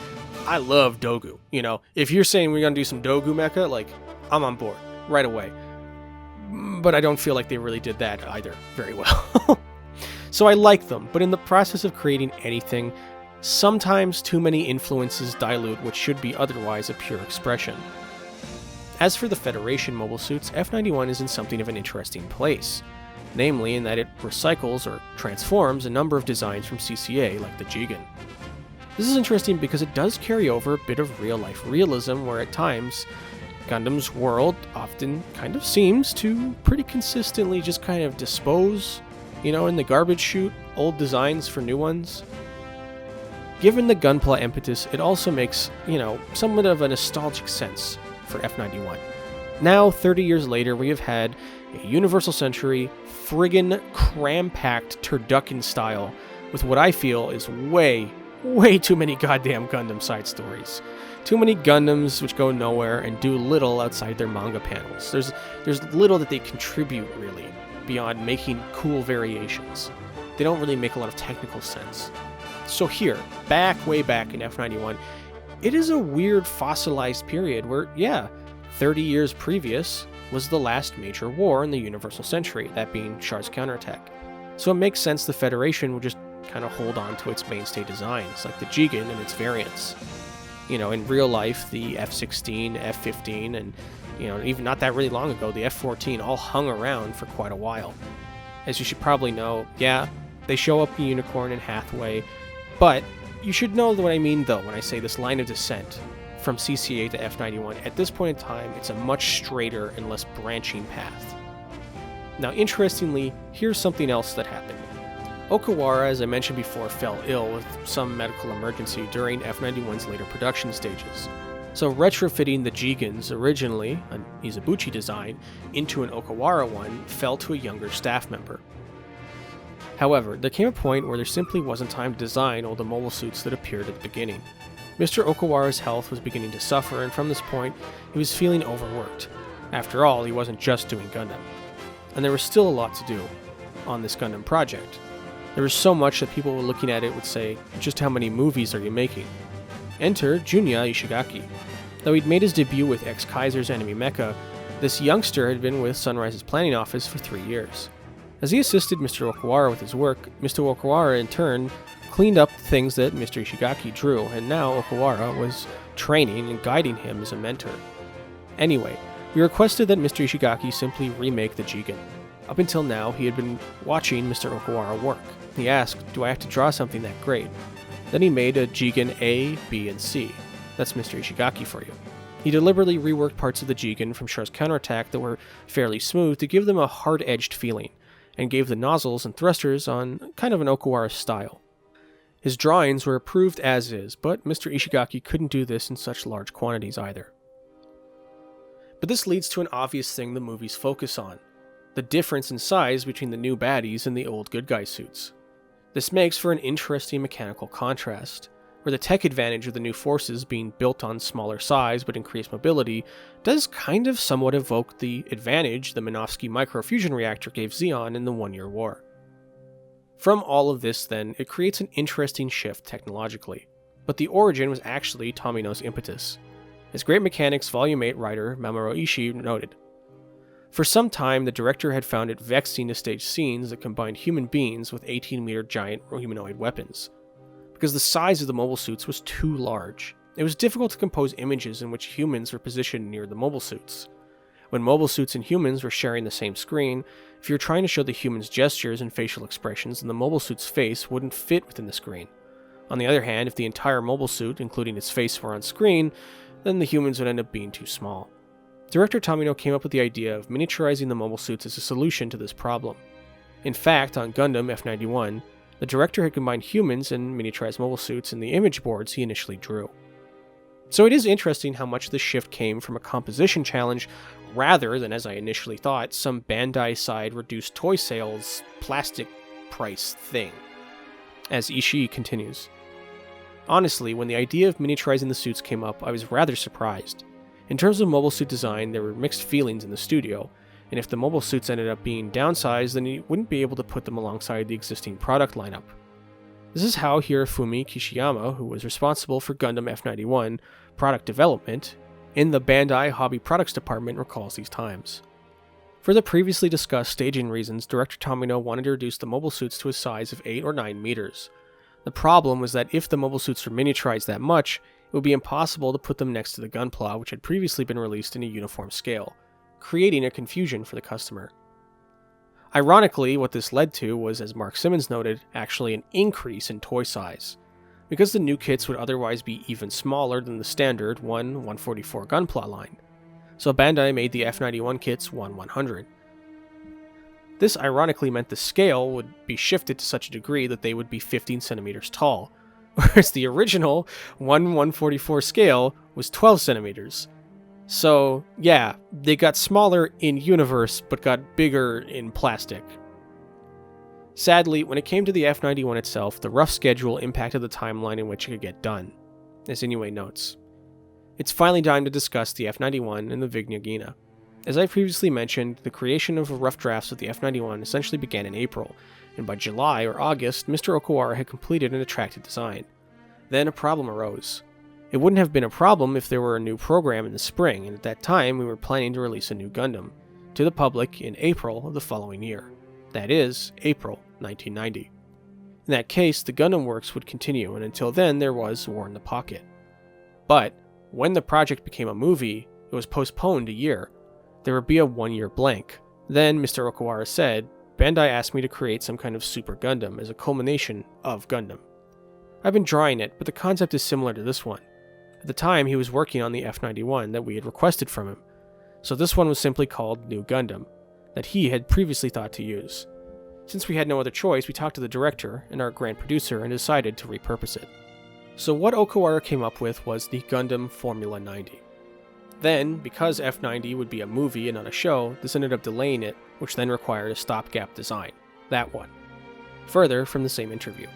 I love Dogu. If you're saying we're gonna do some Dogu mecha, I'm on board right away. But I don't feel like they really did that either very well. So I like them, but in the process of creating anything, sometimes too many influences dilute what should be otherwise a pure expression. As for the Federation mobile suits, F91 is in something of an interesting place, namely in that it recycles or transforms a number of designs from CCA, like the Jigen. This is interesting because it does carry over a bit of real-life realism, where at times, Gundam's world often kind of seems to pretty consistently just kind of dispose, in the garbage chute, old designs for new ones. Given the Gunpla impetus, it also makes, somewhat of a nostalgic sense for F91. Now, 30 years later, we have had a Universal Century, friggin' cram-packed turducken style, with what I feel is way too many goddamn Gundam side stories. Too many Gundams which go nowhere and do little outside their manga panels. There's little that they contribute, really, beyond making cool variations. They don't really make a lot of technical sense. So here, way back in F91, it is a weird fossilized period where, 30 years previous was the last major war in the Universal Century, that being Char's Counterattack. So it makes sense the Federation would just kind of hold on to its mainstay designs, like the Jigen and its variants. In real life, the F-16, F-15, and, even not that really long ago, the F-14 all hung around for quite a while. As you should probably know, yeah, they show up in Unicorn and Hathaway, but you should know what I mean, though, when I say this line of descent from CCA to F91. At this point in time, it's a much straighter and less branching path. Now, interestingly, here's something else that happened. Okawara, as I mentioned before, fell ill with some medical emergency during F91's later production stages. So retrofitting the Ziggas, originally an Izubuchi design, into an Okawara one fell to a younger staff member. However, there came a point where there simply wasn't time to design all the mobile suits that appeared at the beginning. Mr. Okawara's health was beginning to suffer, and from this point, he was feeling overworked. After all, he wasn't just doing Gundam. And there was still a lot to do on this Gundam project. There was so much that people were looking at it would say, just how many movies are you making? Enter Junya Ishigaki. Though he'd made his debut with X-Kaiser's Enemy Mecha, this youngster had been with Sunrise's planning office for 3 years. As he assisted Mr. Okawara with his work, Mr. Okawara in turn cleaned up things that Mr. Ishigaki drew, and now Okawara was training and guiding him as a mentor. Anyway, we requested that Mr. Ishigaki simply remake the Jigen. Up until now, he had been watching Mr. Okawara work. He asked, do I have to draw something that great? Then he made a Jigen A, B, and C. That's Mr. Ishigaki for you. He deliberately reworked parts of the Jigen from Char's counterattack that were fairly smooth to give them a hard-edged feeling, and gave the nozzles and thrusters on kind of an Okawara style. His drawings were approved as is, but Mr. Ishigaki couldn't do this in such large quantities either. But this leads to an obvious thing the movies focus on: the difference in size between the new baddies and the old good guy suits. This makes for an interesting mechanical contrast, where the tech advantage of the new forces being built on smaller size but increased mobility does kind of somewhat evoke the advantage the Minovsky microfusion reactor gave Zeon in the One-Year War. From all of this, then, it creates an interesting shift technologically, but the origin was actually Tomino's impetus. As Great Mechanics Volume 8 writer Mamoru Ishii noted, for some time the director had found it vexing to stage scenes that combined human beings with 18-meter giant humanoid weapons, because the size of the mobile suits was too large. It was difficult to compose images in which humans were positioned near the mobile suits. When mobile suits and humans were sharing the same screen, if you were trying to show the human's gestures and facial expressions, then the mobile suit's face wouldn't fit within the screen. On the other hand, if the entire mobile suit, including its face, were on screen, then the humans would end up being too small. Director Tomino came up with the idea of miniaturizing the mobile suits as a solution to this problem. In fact, on Gundam F91, the director had combined humans and miniaturized mobile suits in the image boards he initially drew. So it is interesting how much this shift came from a composition challenge rather than, as I initially thought, some Bandai-side reduced toy sales plastic price thing. As Ishii continues, honestly, when the idea of miniaturizing the suits came up, I was rather surprised. In terms of mobile suit design, there were mixed feelings in the studio, and if the mobile suits ended up being downsized, then you wouldn't be able to put them alongside the existing product lineup. This is how Hirofumi Kishiyama, who was responsible for Gundam F91 product development in the Bandai Hobby Products Department, recalls these times. For the previously discussed staging reasons, Director Tomino wanted to reduce the mobile suits to a size of 8 or 9 meters. The problem was that if the mobile suits were miniaturized that much, it would be impossible to put them next to the Gunpla, which had previously been released in a uniform scale, creating a confusion for the customer. Ironically, what this led to was, as Mark Simmons noted, actually an increase in toy size, because the new kits would otherwise be even smaller than the standard 1/144 Gunpla line. So Bandai made the F91 kits 1/100. This ironically meant the scale would be shifted to such a degree that they would be 15 centimeters tall, whereas the original 1/144 scale was 12 centimeters. So, yeah, they got smaller in universe, but got bigger in plastic. Sadly, when it came to the F91 itself, the rough schedule impacted the timeline in which it could get done, as Inoue notes. It's finally time to discuss the F91 and the Vignagina. As I previously mentioned, the creation of rough drafts of the F91 essentially began in April, and by July or August, Mr. Okawara had completed an attractive design. Then a problem arose. It wouldn't have been a problem if there were a new program in the spring, and at that time we were planning to release a new Gundam to the public in April of the following year. That is, April 1990. In that case, the Gundam works would continue, and until then there was War in the Pocket. But when the project became a movie, it was postponed a year. There would be a 1-year blank. Then Mr. Okawara said, Bandai asked me to create some kind of Super Gundam as a culmination of Gundam. I've been drawing it, but the concept is similar to this one. At the time, he was working on the F91 that we had requested from him, so this one was simply called New Gundam, that he had previously thought to use. Since we had no other choice, we talked to the director and our grand producer and decided to repurpose it. So what Okawara came up with was the Gundam Formula 90. Then, because F90 would be a movie and not a show, this ended up delaying it, which then required a stopgap design. That one. Further, from the same interview.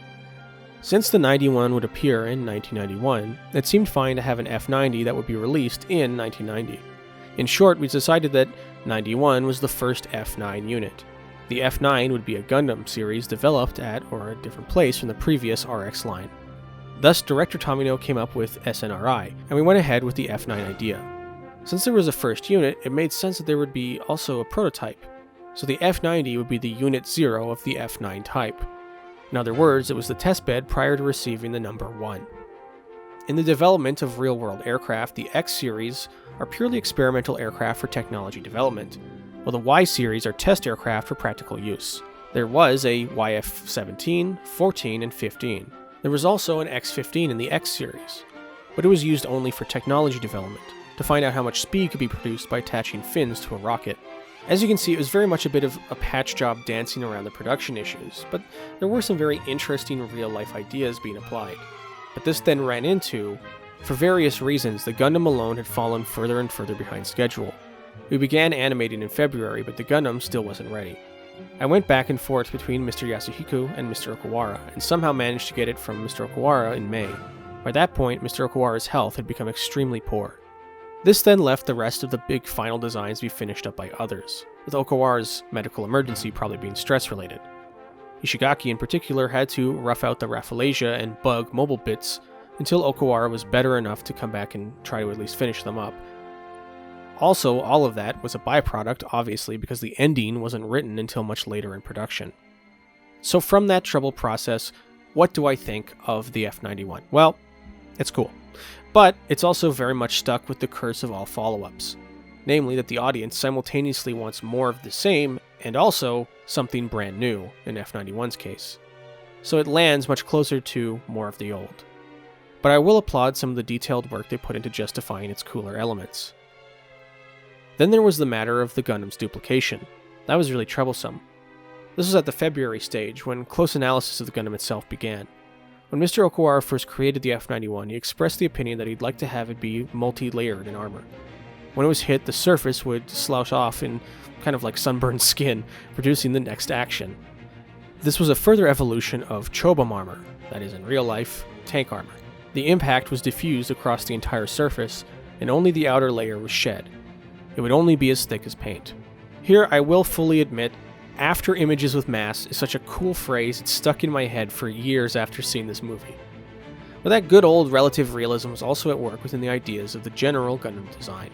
Since the 91 would appear in 1991, it seemed fine to have an F90 that would be released in 1990. In short, we decided that 91 was the first F9 unit. The F9 would be a Gundam series developed at or a different place from the previous RX line. Thus, Director Tomino came up with SNRI, and we went ahead with the F9 idea. Since there was a first unit, it made sense that there would be also a prototype, so the F90 would be the Unit 0 of the F9 type. In other words, it was the testbed prior to receiving the number 1. In the development of real-world aircraft, the X series are purely experimental aircraft for technology development, while the Y series are test aircraft for practical use. There was a YF-17, 14, and 15. There was also an X-15 in the X series, but it was used only for technology development, to find out how much speed could be produced by attaching fins to a rocket. As you can see, it was very much a bit of a patch job dancing around the production issues, but there were some very interesting real-life ideas being applied. But this then ran into, for various reasons, the Gundam alone had fallen further and further behind schedule. We began animating in February, but the Gundam still wasn't ready. I went back and forth between Mr. Yasuhiko and Mr. Okawara, and somehow managed to get it from Mr. Okawara in May. By that point, Mr. Okawara's health had become extremely poor. This then left the rest of the big final designs to be finished up by others, with Okawara's medical emergency probably being stress-related. Ishigaki in particular had to rough out the rafflesia and bug mobile bits until Okawara was better enough to come back and try to at least finish them up. Also, all of that was a byproduct, obviously, because the ending wasn't written until much later in production. So from that troubled process, what do I think of the F91? Well, it's cool. But it's also very much stuck with the curse of all follow-ups. Namely that the audience simultaneously wants more of the same, and also something brand new, in F91's case. So it lands much closer to more of the old. But I will applaud some of the detailed work they put into justifying its cooler elements. Then there was the matter of the Gundam's duplication. That was really troublesome. This was at the February stage, when close analysis of the Gundam itself began. When Mr. Okawara first created the F91, he expressed the opinion that he'd like to have it be multi-layered in armor. When it was hit, the surface would slouch off in kind of like sunburned skin, producing the next action. This was a further evolution of Chobam armor, that is in real life, tank armor. The impact was diffused across the entire surface, and only the outer layer was shed. It would only be as thick as paint. Here, I will fully admit, after images with mass is such a cool phrase, it's stuck in my head for years after seeing this movie. But that good old relative realism was also at work within the ideas of the general Gundam design.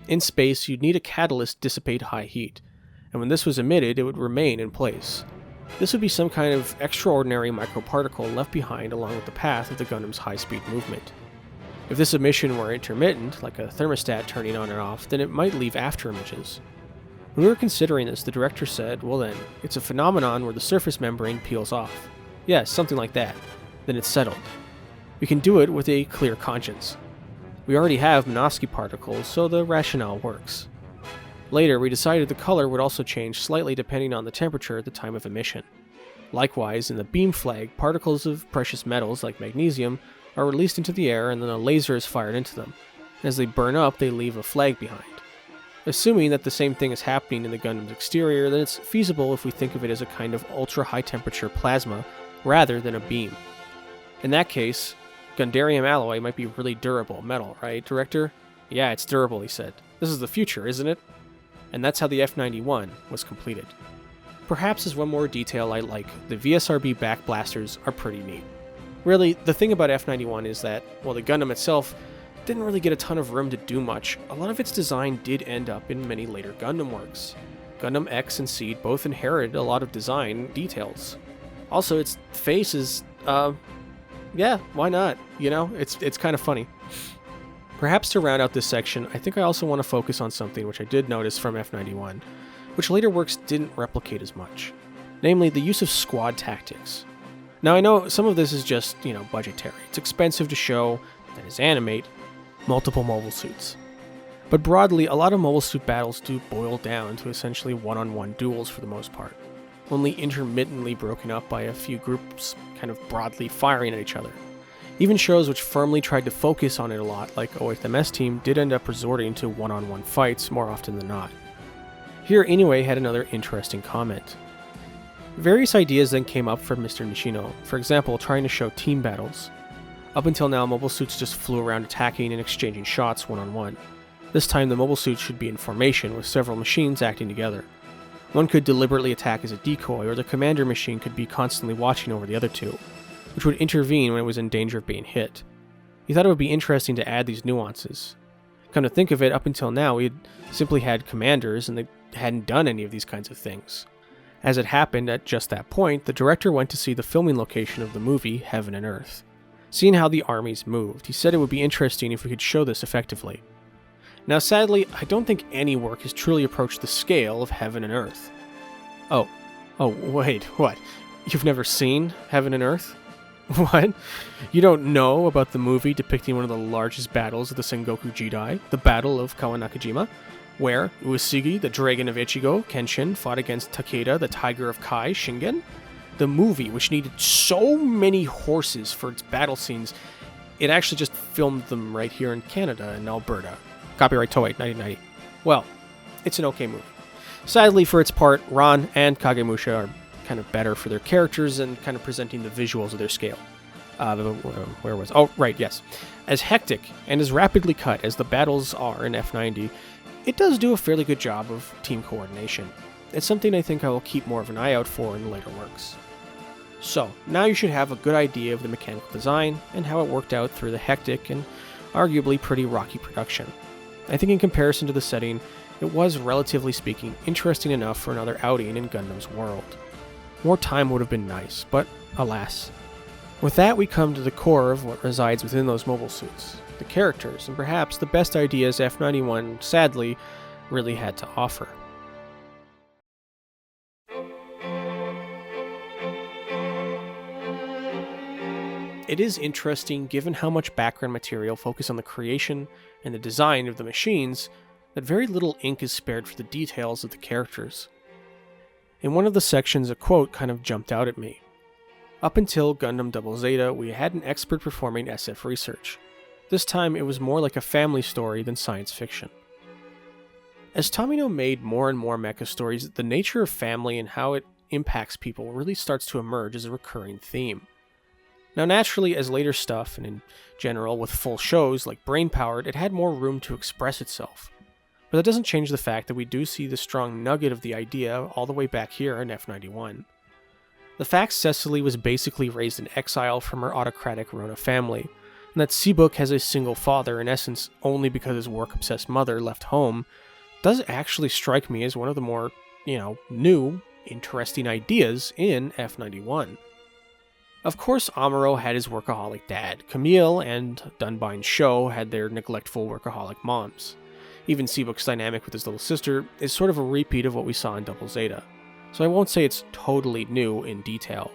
In space, you'd need a catalyst to dissipate high heat, and when this was emitted, it would remain in place. This would be some kind of extraordinary microparticle left behind along with the path of the Gundam's high-speed movement. If this emission were intermittent, like a thermostat turning on and off, then it might leave after images. When we were considering this, the director said, well then, it's a phenomenon where the surface membrane peels off. Yes, something like that. Then it's settled. We can do it with a clear conscience. We already have Minovsky particles, so the rationale works. Later, we decided the color would also change slightly depending on the temperature at the time of emission. Likewise, in the beam flag, particles of precious metals like magnesium are released into the air and then a laser is fired into them. As they burn up, they leave a flag behind. Assuming that the same thing is happening in the Gundam's exterior, then it's feasible if we think of it as a kind of ultra-high temperature plasma rather than a beam. In that case, Gundarium alloy might be really durable metal, right, director? Yeah, it's durable, he said. This is the future, isn't it? And that's how the F91 was completed. Perhaps as one more detail I like, the VSRB back blasters are pretty neat. Really, the thing about F91 is that, while the Gundam itself didn't really get a ton of room to do much, a lot of its design did end up in many later Gundam works. Gundam X and Seed both inherited a lot of design details. Also, its face is, yeah, why not? You know, it's kind of funny. Perhaps to round out this section, I think I also want to focus on something which I did notice from F91, which later works didn't replicate as much, namely the use of squad tactics. Now I know some of this is just, budgetary. It's expensive to show, that is animate, multiple mobile suits. But broadly, a lot of mobile suit battles do boil down to essentially one-on-one duels for the most part, only intermittently broken up by a few groups kind of broadly firing at each other. Even shows which firmly tried to focus on it a lot, like OHMS Team, did end up resorting to one-on-one fights more often than not. Here, Inoue had another interesting comment. Various ideas then came up for Mr. Nishino, for example, trying to show team battles. Up until now, mobile suits just flew around attacking and exchanging shots one-on-one. This time, the mobile suits should be in formation, with several machines acting together. One could deliberately attack as a decoy, or the commander machine could be constantly watching over the other two, which would intervene when it was in danger of being hit. He thought it would be interesting to add these nuances. Come to think of it, up until now, we had simply had commanders, and they hadn't done any of these kinds of things. As it happened, at just that point, the director went to see the filming location of the movie, Heaven and Earth. Seeing how the armies moved, he said it would be interesting if we could show this effectively. Now sadly, I don't think any work has truly approached the scale of Heaven and Earth. Oh, wait, what? You've never seen Heaven and Earth? What? You don't know about the movie depicting one of the largest battles of the Sengoku Jidai, the Battle of Kawanakajima, where Uesugi, the Dragon of Ichigo, Kenshin, fought against Takeda, the Tiger of Kai, Shingen? The movie, which needed so many horses for its battle scenes, it actually just filmed them right here in Canada and Alberta. Copyright Toei, 1990. Well, it's an okay movie. Sadly, for its part, Ran and Kagemusha are kind of better for their characters and kind of presenting the visuals of their scale. Where was... Oh, right, yes. As hectic and as rapidly cut as the battles are in F90, it does do a fairly good job of team coordination. It's something I think I will keep more of an eye out for in later works. So, now you should have a good idea of the mechanical design and how it worked out through the hectic and arguably pretty rocky production. I think in comparison to the setting, it was, relatively speaking, interesting enough for another outing in Gundam's world. More time would have been nice, but alas. With that, we come to the core of what resides within those mobile suits, the characters, and perhaps the best ideas F91, sadly, really had to offer. It is interesting, given how much background material focused on the creation and the design of the machines, that very little ink is spared for the details of the characters. In one of the sections, a quote kind of jumped out at me. Up until Gundam Double Zeta, we had an expert performing SF research. This time, it was more like a family story than science fiction. As Tomino made more and more mecha stories, the nature of family and how it impacts people really starts to emerge as a recurring theme. Now naturally, as later stuff, and in general with full shows like Brainpowered, it had more room to express itself. But that doesn't change the fact that we do see the strong nugget of the idea all the way back here in F91. The fact Cecily was basically raised in exile from her autocratic Rona family, and that Seabook has a single father in essence only because his work-obsessed mother left home, does actually strike me as one of the more, new, interesting ideas in F91. Of course, Amuro had his workaholic dad. Camille and Dunbine Sho had their neglectful workaholic moms. Even Seabook's dynamic with his little sister is sort of a repeat of what we saw in Double Zeta, so I won't say it's totally new in detail.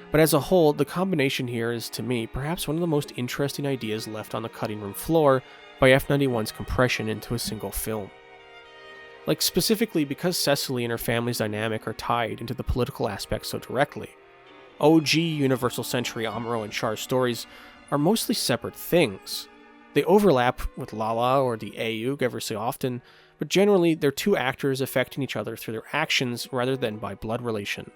But as a whole, the combination here is, to me, perhaps one of the most interesting ideas left on the cutting room floor by F91's compression into a single film. Like, specifically because Cecily and her family's dynamic are tied into the political aspect so directly. OG Universal Century Amuro and Char's stories are mostly separate things. They overlap with Lala or the Aug ever so often, but generally they're two actors affecting each other through their actions rather than by blood relation.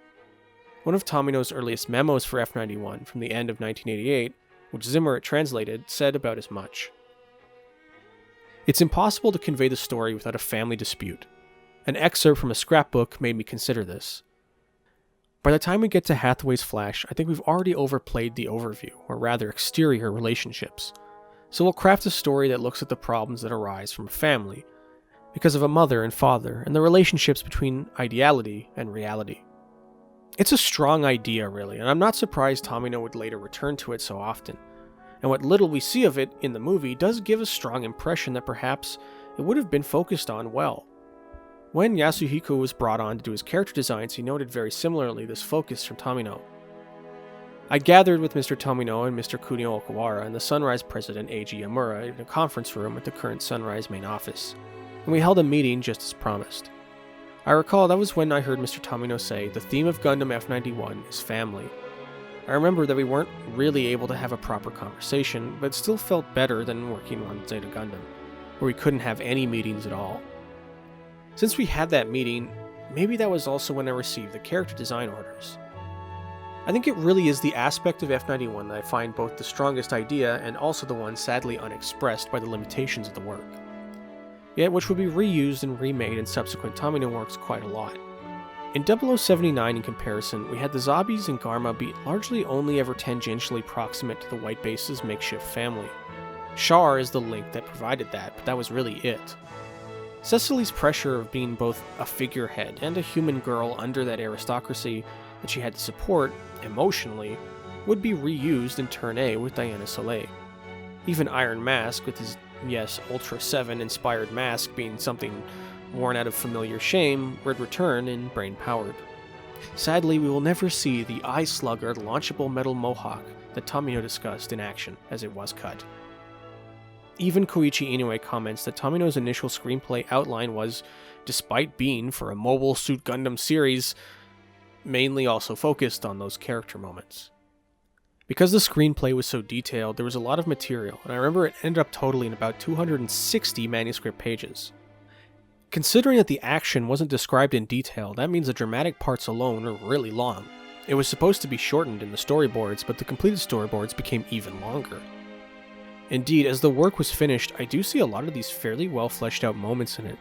One of Tomino's earliest memos for F91 from the end of 1988, which Zimmer translated, said about as much. It's impossible to convey the story without a family dispute. An excerpt from a scrapbook made me consider this. By the time we get to Hathaway's Flash, I think we've already overplayed the overview, or rather exterior relationships. So we'll craft a story that looks at the problems that arise from a family, because of a mother and father, and the relationships between ideality and reality. It's a strong idea, really, and I'm not surprised Tomino would later return to it so often. and what little we see of it in the movie does give a strong impression that perhaps it would have been focused on well. When Yasuhiko was brought on to do his character designs, he noted very similarly this focus from Tomino. I gathered with Mr. Tomino and Mr. Kunio Okawara and the Sunrise president Eiji Yamura in a conference room at the current Sunrise main office, and we held a meeting just as promised. I recall that was when I heard Mr. Tomino say the theme of Gundam F91 is family. I remember that we weren't really able to have a proper conversation, but it still felt better than working on Zeta Gundam, where we couldn't have any meetings at all. Since we had that meeting, maybe that was also when I received the character design orders. I think it really is the aspect of F91 that I find both the strongest idea and also the one sadly unexpressed by the limitations of the work, yet which would be reused and remade in subsequent Tomino works quite a lot. In 0079 in comparison, we had the Zabis and Garma be largely only ever tangentially proximate to the White Base's makeshift family. Char is the link that provided that, but that was really it. Cecily's pressure of being both a figurehead and a human girl under that aristocracy that she had to support, emotionally, would be reused in Turn A with Diana Soleil. Even Iron Mask, with his, yes, Ultra 7 inspired mask being something worn out of familiar shame, would return in Brain Powered. Sadly, we will never see the Eye Slugger launchable metal mohawk that Tomino discussed in action, as it was cut. Even Koichi Inoue comments that Tomino's initial screenplay outline was, despite being for a Mobile Suit Gundam series, mainly also focused on those character moments. Because the screenplay was so detailed, there was a lot of material, and I remember it ended up totaling about 260 manuscript pages. Considering that the action wasn't described in detail, that means the dramatic parts alone are really long. It was supposed to be shortened in the storyboards, but the completed storyboards became even longer. Indeed, as the work was finished, I do see a lot of these fairly well fleshed out moments in it.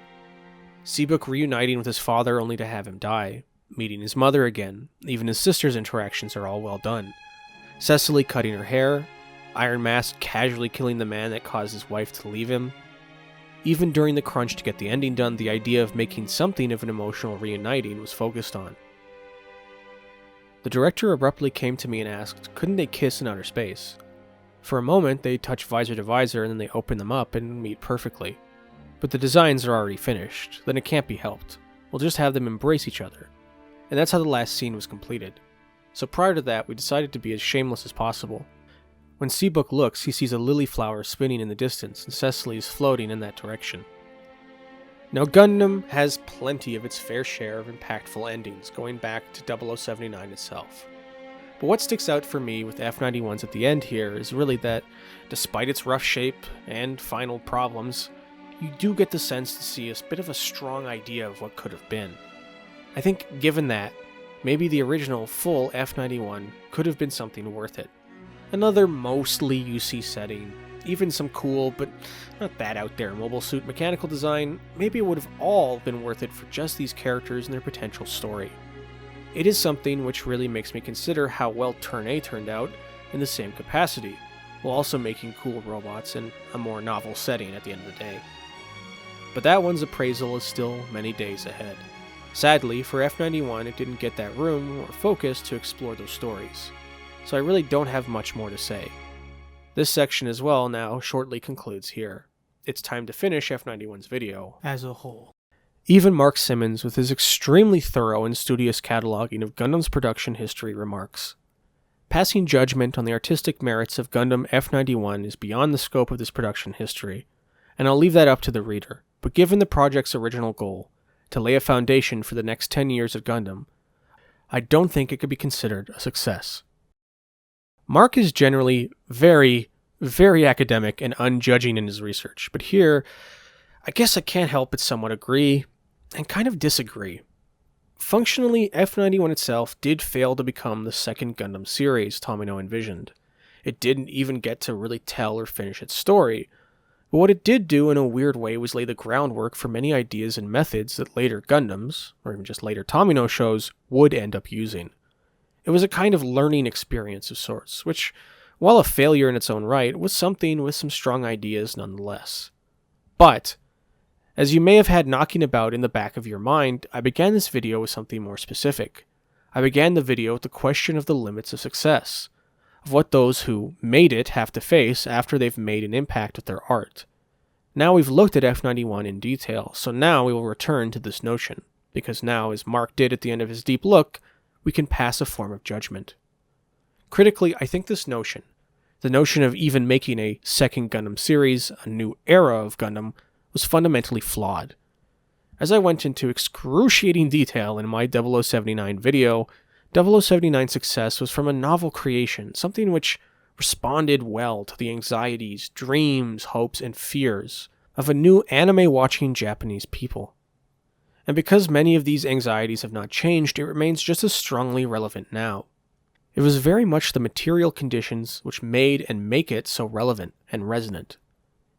Seabook reuniting with his father only to have him die, meeting his mother again, even his sister's interactions are all well done. Cecily cutting her hair, Iron Mask casually killing the man that caused his wife to leave him. Even during the crunch to get the ending done, the idea of making something of an emotional reuniting was focused on. The director abruptly came to me and asked, couldn't they kiss in outer space? For a moment, they touch visor to visor and then they open them up and meet perfectly. But the designs are already finished, then it can't be helped. We'll just have them embrace each other. And that's how the last scene was completed. So prior to that, we decided to be as shameless as possible. When Seabook looks, he sees a lily flower spinning in the distance, and Cecily is floating in that direction. Now Gundam has plenty of its fair share of impactful endings, going back to 0079 itself. But what sticks out for me with F91's at the end here is really that, despite its rough shape and final problems, you do get the sense to see a bit of a strong idea of what could have been. I think, given that, maybe the original full F91 could have been something worth it. Another mostly UC setting, even some cool, but not that out there mobile suit mechanical design, maybe it would have all been worth it for just these characters and their potential story. It is something which really makes me consider how well Turn A turned out in the same capacity, while also making cool robots in a more novel setting at the end of the day. But that one's appraisal is still many days ahead. Sadly, for F91, it didn't get that room or focus to explore those stories, so I really don't have much more to say. This section as well now shortly concludes here. It's time to finish F91's video as a whole. Even Mark Simmons, with his extremely thorough and studious cataloging of Gundam's production history, remarks, "Passing judgment on the artistic merits of Gundam F91 is beyond the scope of this production history, and I'll leave that up to the reader, but given the project's original goal, to lay a foundation for the next 10 years of Gundam, I don't think it could be considered a success." Mark is generally very, very academic and unjudging in his research, but here, I guess I can't help but somewhat agree and kind of disagree. Functionally, F91 itself did fail to become the second Gundam series Tomino envisioned. It didn't even get to really tell or finish its story, but what it did do in a weird way was lay the groundwork for many ideas and methods that later Gundams, or even just later Tomino shows, would end up using. It was a kind of learning experience of sorts, which, while a failure in its own right, was something with some strong ideas nonetheless. But, as you may have had knocking about in the back of your mind, I began this video with something more specific. I began the video with the question of the limits of success, of what those who made it have to face after they've made an impact with their art. Now we've looked at F91 in detail, so now we will return to this notion, because now, as Mark did at the end of his deep look, we can pass a form of judgment. Critically, I think this notion, the notion of even making a second Gundam series, a new era of Gundam, was fundamentally flawed. As I went into excruciating detail in my 0079 video, 0079's success was from a novel creation, something which responded well to the anxieties, dreams, hopes, and fears of a new anime-watching Japanese people. And because many of these anxieties have not changed, it remains just as strongly relevant now. It was very much the material conditions which made and make it so relevant and resonant.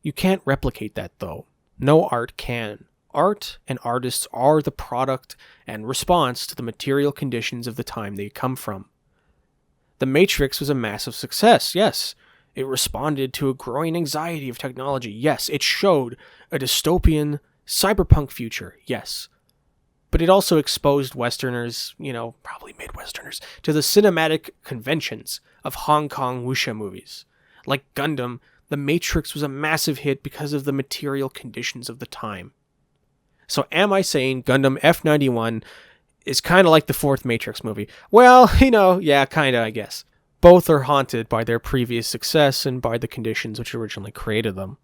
You can't replicate that, though. No art can. Art and artists are the product and response to the material conditions of the time they come from. The Matrix was a massive success, yes. It responded to a growing anxiety of technology, yes. It showed a dystopian, cyberpunk future, yes. But it also exposed Westerners, probably Midwesterners, to the cinematic conventions of Hong Kong wuxia movies. Like Gundam, The Matrix was a massive hit because of the material conditions of the time. So am I saying Gundam F91 is kind of like the fourth Matrix movie? Well, yeah, kind of, I guess. Both are haunted by their previous success and by the conditions which originally created them.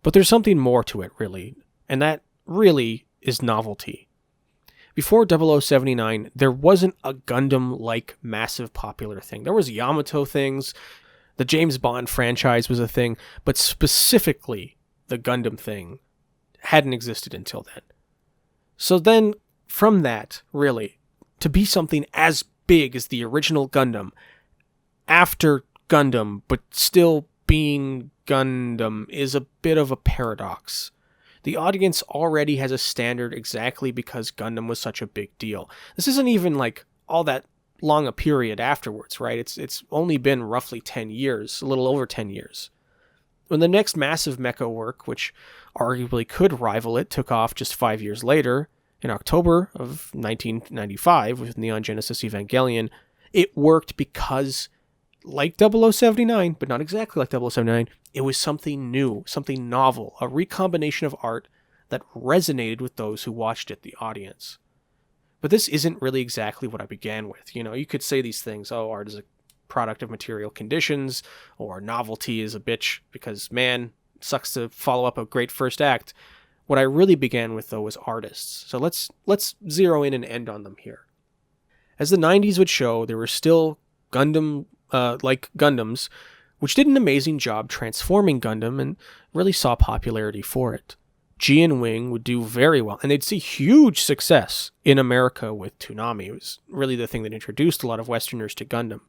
But there's something more to it, really, and that really is novelty. Before 0079, there wasn't a Gundam-like massive popular thing. There was Yamato things, the James Bond franchise was a thing, but specifically the Gundam thing hadn't existed until then. So then, from that, really, to be something as big as the original Gundam, after Gundam, but still being Gundam, is a bit of a paradox. The audience already has a standard exactly because Gundam was such a big deal. This isn't even all that long a period afterwards, right? It's only been roughly 10 years, a little over 10 years. When the next massive mecha work, which arguably could rival it, took off just 5 years later, in October of 1995 with Neon Genesis Evangelion, it worked because, like 0079, but not exactly like 0079, it was something new, something novel, a recombination of art that resonated with those who watched it, the audience. But this isn't really exactly what I began with. You could say these things, art is a product of material conditions, or novelty is a bitch because, man, it sucks to follow up a great first act. What I really began with, though, was artists. So let's zero in and end on them here. As the 90s would show, there were still Gundam, like Gundams, which did an amazing job transforming Gundam and really saw popularity for it. G and Wing would do very well, and they'd see huge success in America with Toonami. It was really the thing that introduced a lot of Westerners to Gundam.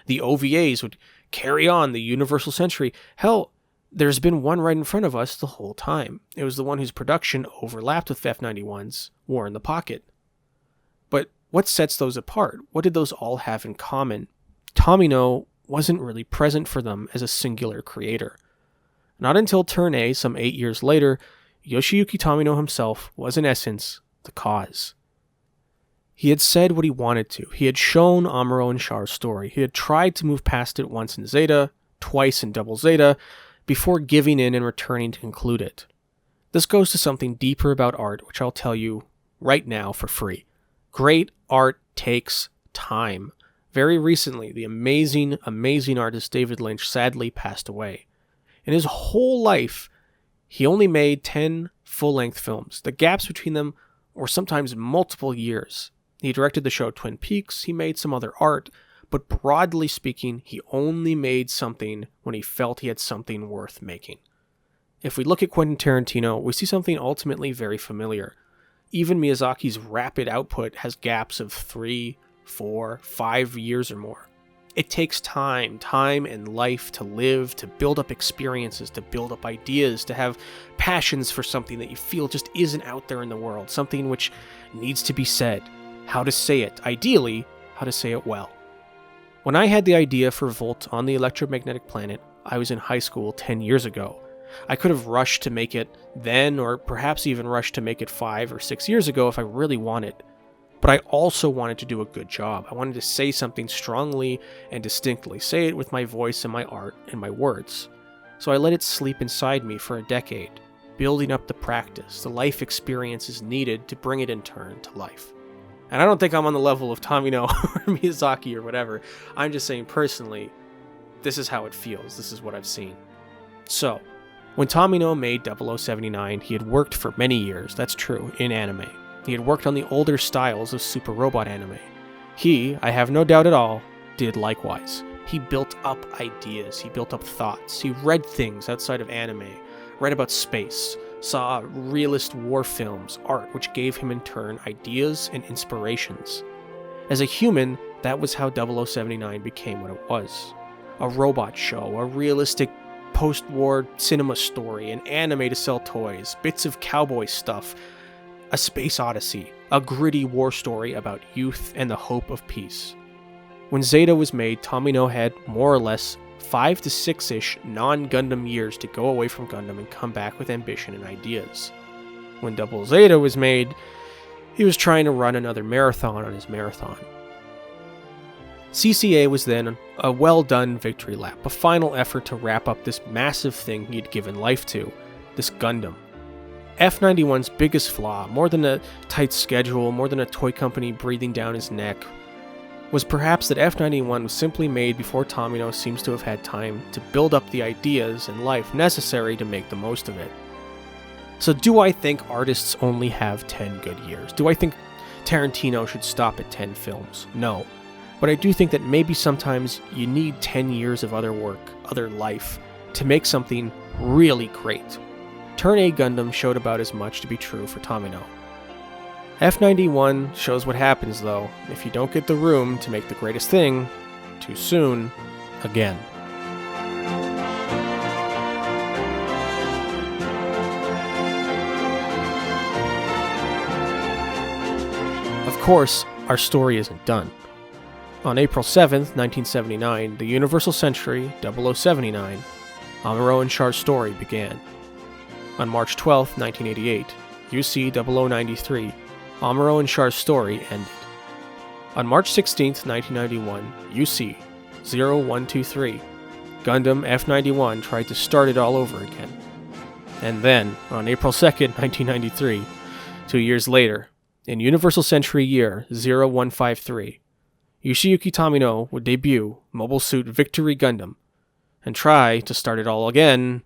The OVAs would carry on the Universal Century. Hell, there's been one right in front of us the whole time. It was the one whose production overlapped with F91's War in the Pocket. But what sets those apart? What did those all have in common? Tomino wasn't really present for them as a singular creator. Not until Turn A, some 8 years later, Yoshiyuki Tomino himself was in essence the cause. He had said what he wanted to. He had shown Amuro and Char's story. He had tried to move past it once in Zeta, twice in Double Zeta, before giving in and returning to conclude it. This goes to something deeper about art, which I'll tell you right now for free. Great art takes time. Very recently, the amazing, amazing artist David Lynch sadly passed away. In his whole life, he only made 10 full-length films. The gaps between them were sometimes multiple years. He directed the show Twin Peaks, he made some other art, but broadly speaking, he only made something when he felt he had something worth making. If we look at Quentin Tarantino, we see something ultimately very familiar. Even Miyazaki's rapid output has gaps of 3, 4, 5 years or more. It takes time and life to live, to build up experiences, to build up ideas, to have passions for something that you feel just isn't out there in the world, something which needs to be said. How to say it, ideally, how to say it well. When I had the idea for Volt on the electromagnetic planet, I was in high school 10 years ago. I could have rushed to make it then, or perhaps even rushed to make it 5 or 6 years ago if I really wanted. But I also wanted to do a good job. I wanted to say something strongly and distinctly, say it with my voice and my art and my words. So I let it sleep inside me for a decade, building up the practice, the life experiences needed to bring it in turn to life. And I don't think I'm on the level of Tomino or Miyazaki or whatever. I'm just saying personally, this is how it feels. This is what I've seen. So, when Tomino made 0079, he had worked for many years, that's true, in anime. He had worked on the older styles of super robot anime. He, I have no doubt at all, did likewise. He built up ideas, he built up thoughts, he read things outside of anime, read about space, saw realist war films, art, which gave him in turn ideas and inspirations. As a human, that was how 0079 became what it was. A robot show, a realistic post-war cinema story, an anime to sell toys, bits of cowboy stuff, a space odyssey, a gritty war story about youth and the hope of peace. When Zeta was made, Tomino had more or less 5 to 6-ish non-Gundam years to go away from Gundam and come back with ambition and ideas. When Double Zeta was made, he was trying to run another marathon on his marathon. CCA was then a well-done victory lap, a final effort to wrap up this massive thing he had given life to, this Gundam. F91's biggest flaw, more than a tight schedule, more than a toy company breathing down his neck, was perhaps that F91 was simply made before Tomino seems to have had time to build up the ideas and life necessary to make the most of it. So do I think artists only have 10 good years? Do I think Tarantino should stop at 10 films? No. But I do think that maybe sometimes you need 10 years of other work, other life, to make something really great. Turn A Gundam showed about as much to be true for Tomino. F91 shows what happens, though, if you don't get the room to make the greatest thing too soon again. Of course, our story isn't done. On April 7th, 1979, the Universal Century 0079, Amuro and Char's story began. On March 12th, 1988, UC 0093, Amuro and Char's story ended. On March 16th, 1991, UC 0123, Gundam F91 tried to start it all over again. And then, on April 2nd, 1993, 2 years later, in Universal Century Year 0153, Yoshiyuki Tomino would debut Mobile Suit Victory Gundam and try to start it all again.